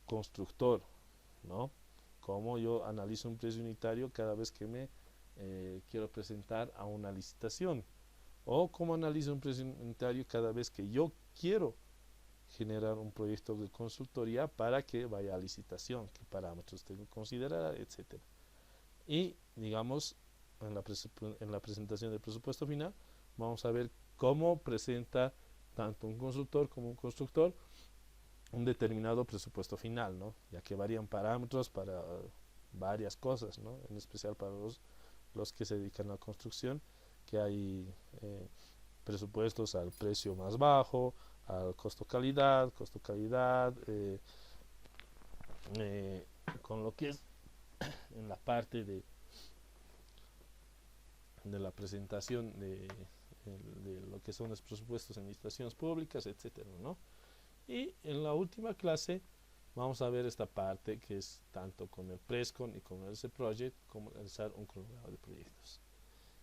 constructor, ¿no? Como yo analizo un precio unitario cada vez que me quiero presentar a una licitación, o cómo analizo un precio unitario cada vez que yo quiero generar un proyecto de consultoría para que vaya a licitación, qué parámetros tengo que considerar, etcétera. Y digamos, en la presentación del presupuesto final, vamos a ver cómo presenta tanto un consultor como un constructor un determinado presupuesto final, ¿no? Ya que varían parámetros para varias cosas, ¿no? En especial para los que se dedican a la construcción, que hay presupuestos al precio más bajo, al costo-calidad, con lo que es en la parte de la presentación de lo que son los presupuestos en licitaciones públicas, etcétera, ¿no? Y en la última clase vamos a ver esta parte que es tanto con el Prescom y con el S-Project como realizar un cronograma de proyectos,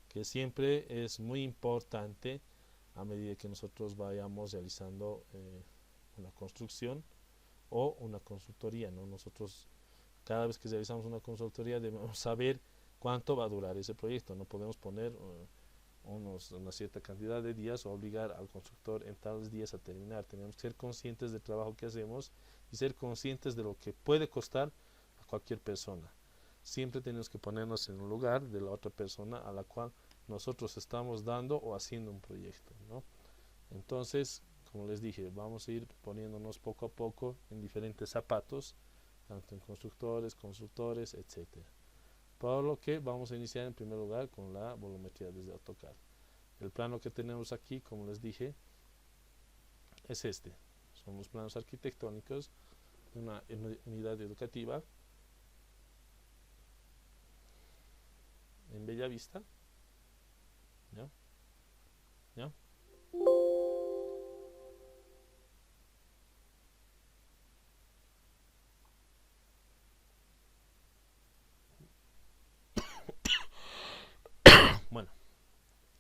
que siempre es muy importante a medida que nosotros vayamos realizando una construcción o una consultoría, ¿no? Nosotros cada vez que realizamos una consultoría debemos saber cuánto va a durar ese proyecto. No podemos poner una cierta cantidad de días o obligar al constructor en tales días a terminar. Tenemos que ser conscientes del trabajo que hacemos y ser conscientes de lo que puede costar a cualquier persona. Siempre tenemos que ponernos en el lugar de la otra persona a la cual nosotros estamos dando o haciendo un proyecto, ¿no? Entonces, como les dije, vamos a ir poniéndonos poco a poco en diferentes zapatos, tanto en constructores, consultores, etcétera. Por lo que vamos a iniciar en primer lugar con la volumetría desde AutoCAD. El plano que tenemos aquí, como les dije, es este. Son los planos arquitectónicos de una unidad educativa en Bellavista. ¿Ya? ¿Ya? Bueno,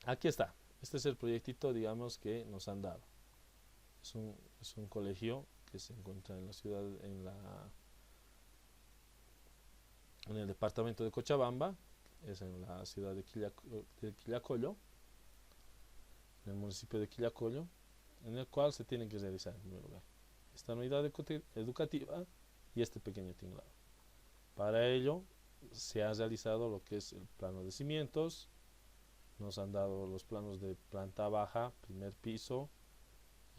aquí está. Este es el proyectito, digamos, que nos han dado. Es un colegio que se encuentra en la ciudad, en el departamento de Cochabamba, es en la ciudad de Quillacollo, en el municipio de Quillacollo, en el cual se tiene que realizar en primer lugar esta unidad educativa y este pequeño tinglado. Para ello se ha realizado lo que es el plano de cimientos, nos han dado los planos de planta baja, primer piso,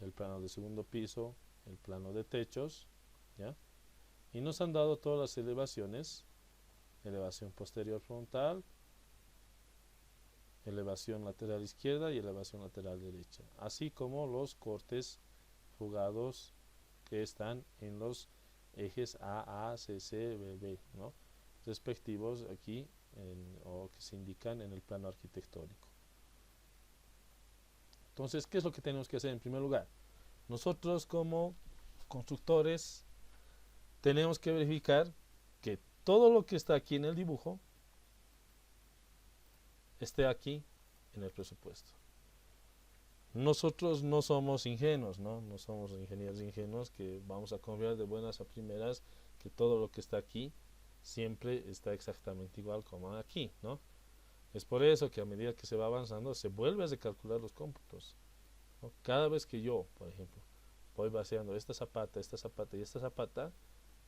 el plano de segundo piso, el plano de techos, ¿ya? Y nos han dado todas las elevaciones, elevación posterior frontal, elevación lateral izquierda y elevación lateral derecha, así como los cortes jugados que están en los ejes A, C, C, B, B, ¿no? Respectivos aquí o que se indican en el plano arquitectónico. Entonces, ¿qué es lo que tenemos que hacer en primer lugar? Nosotros como constructores tenemos que verificar que todo lo que está aquí en el dibujo esté aquí en el presupuesto. Nosotros no somos ingenuos, ¿no? No somos ingenieros ingenuos que vamos a confiar de buenas a primeras que todo lo que está aquí siempre está exactamente igual como aquí, ¿no? Es por eso que a medida que se va avanzando se vuelve a recalcular los cómputos, ¿no? Cada vez que yo, por ejemplo, voy vaciando esta zapata y esta zapata,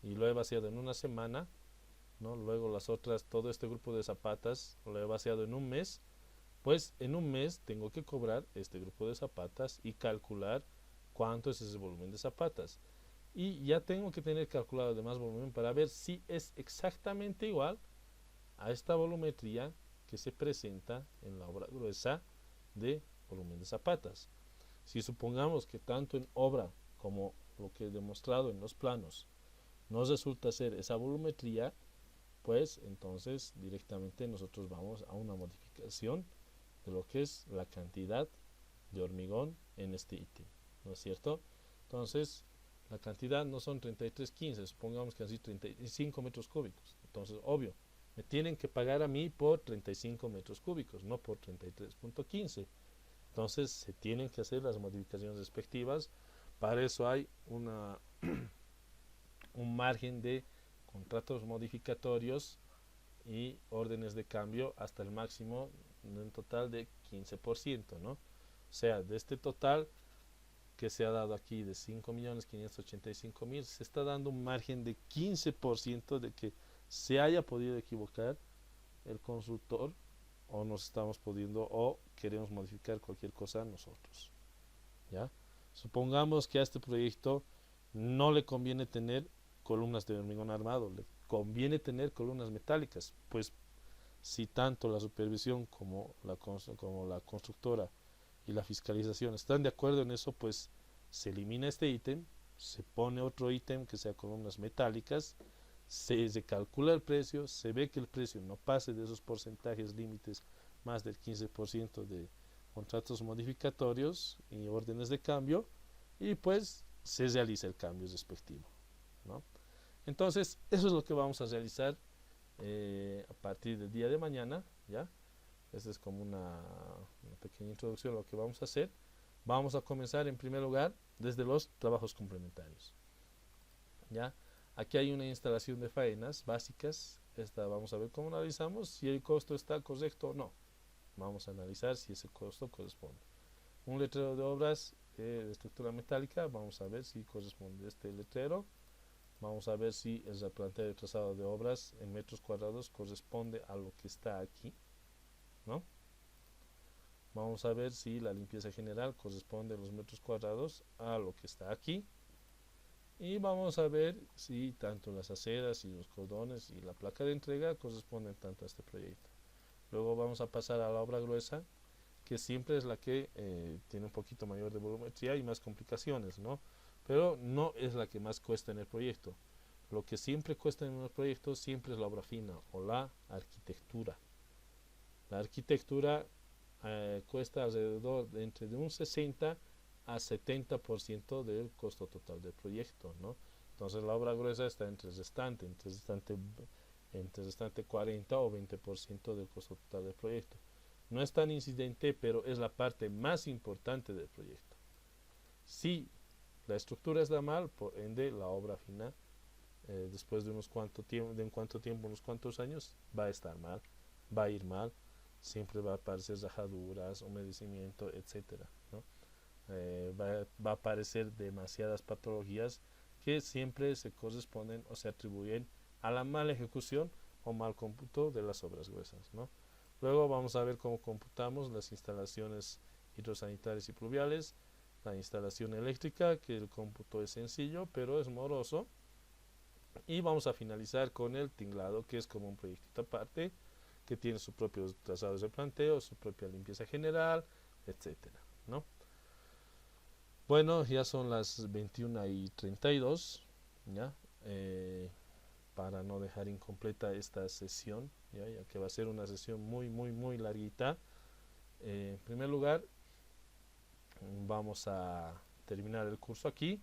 y lo he vaciado en una semana, ¿no? Luego las otras, todo este grupo de zapatas lo he vaciado en un mes, pues en un mes tengo que cobrar este grupo de zapatas y calcular cuánto es ese volumen de zapatas. Y ya tengo que tener calculado además volumen para ver si es exactamente igual a esta volumetría que se presenta en la obra gruesa de volumen de zapatas. Si supongamos que tanto en obra como lo que he demostrado en los planos nos resulta ser esa volumetría, pues entonces directamente nosotros vamos a una modificación de lo que es la cantidad de hormigón en este ítem, ¿no es cierto? Entonces la cantidad no son 3315, supongamos que así 35 metros cúbicos, entonces obvio, me tienen que pagar a mí por 35 metros cúbicos, no por 33.15. Entonces se tienen que hacer las modificaciones respectivas. Para eso hay un margen de contratos modificatorios y órdenes de cambio hasta el máximo en total de 15%, ¿no? O sea, de este total que se ha dado aquí de 5.585.000, se está dando un margen de 15% de que se haya podido equivocar el constructor, o nos estamos pudiendo, o queremos modificar cualquier cosa nosotros, ¿ya? Supongamos que a este proyecto no le conviene tener columnas de hormigón armado, le conviene tener columnas metálicas, pues si tanto la supervisión como la constructora y la fiscalización están de acuerdo en eso, pues se elimina este ítem, se pone otro ítem que sea columnas metálicas, se calcula el precio, se ve que el precio no pase de esos porcentajes límites más del 15% de contratos modificatorios y órdenes de cambio, y pues se realiza el cambio respectivo, ¿no? Entonces eso es lo que vamos a realizar a partir del día de mañana, ¿ya? Esta es como una pequeña introducción a lo que vamos a hacer. Vamos a comenzar en primer lugar desde los trabajos complementarios, ¿ya? Aquí hay una instalación de faenas básicas. Esta vamos a ver cómo analizamos si el costo está correcto o no. Vamos a analizar si ese costo corresponde. Un letrero de obras de estructura metálica, vamos a ver si corresponde este letrero. Vamos a ver si el replanteo de trazado de obras en metros cuadrados corresponde a lo que está aquí, ¿no? Vamos a ver si la limpieza general corresponde a los metros cuadrados a lo que está aquí. Y vamos a ver si tanto las aceras y los cordones y la placa de entrega corresponden tanto a este proyecto. Luego vamos a pasar a la obra gruesa, que siempre es la que tiene un poquito mayor de volumetría y más complicaciones, ¿no? Pero no es la que más cuesta en el proyecto. Lo que siempre cuesta en los proyectos siempre es la obra fina o la arquitectura. La arquitectura cuesta alrededor de entre de un 60 a 70% del costo total del proyecto, ¿no? Entonces la obra gruesa está entre restante 40 o 20% del costo total del proyecto. No es tan incidente, pero es la parte más importante del proyecto. Si la estructura está mal, por ende la obra fina, después de unos cuantos años, va a estar mal, va a ir mal, siempre va a aparecer rajaduras, humedecimiento, etcétera, ¿no? Va a aparecer demasiadas patologías que siempre se corresponden o se atribuyen a la mala ejecución o mal cómputo de las obras gruesas, ¿no? Luego vamos a ver cómo computamos las instalaciones hidrosanitarias y pluviales, la instalación eléctrica, que el cómputo es sencillo pero es moroso, y vamos a finalizar con el tinglado, que es como un proyectito aparte, que tiene sus propios trazados de planteo, su propia limpieza general, etcétera, ¿no? Bueno, ya son las 21:32, ¿ya? Para no dejar incompleta esta sesión, ya que va a ser una sesión muy larguita. En primer lugar, vamos a terminar el curso aquí.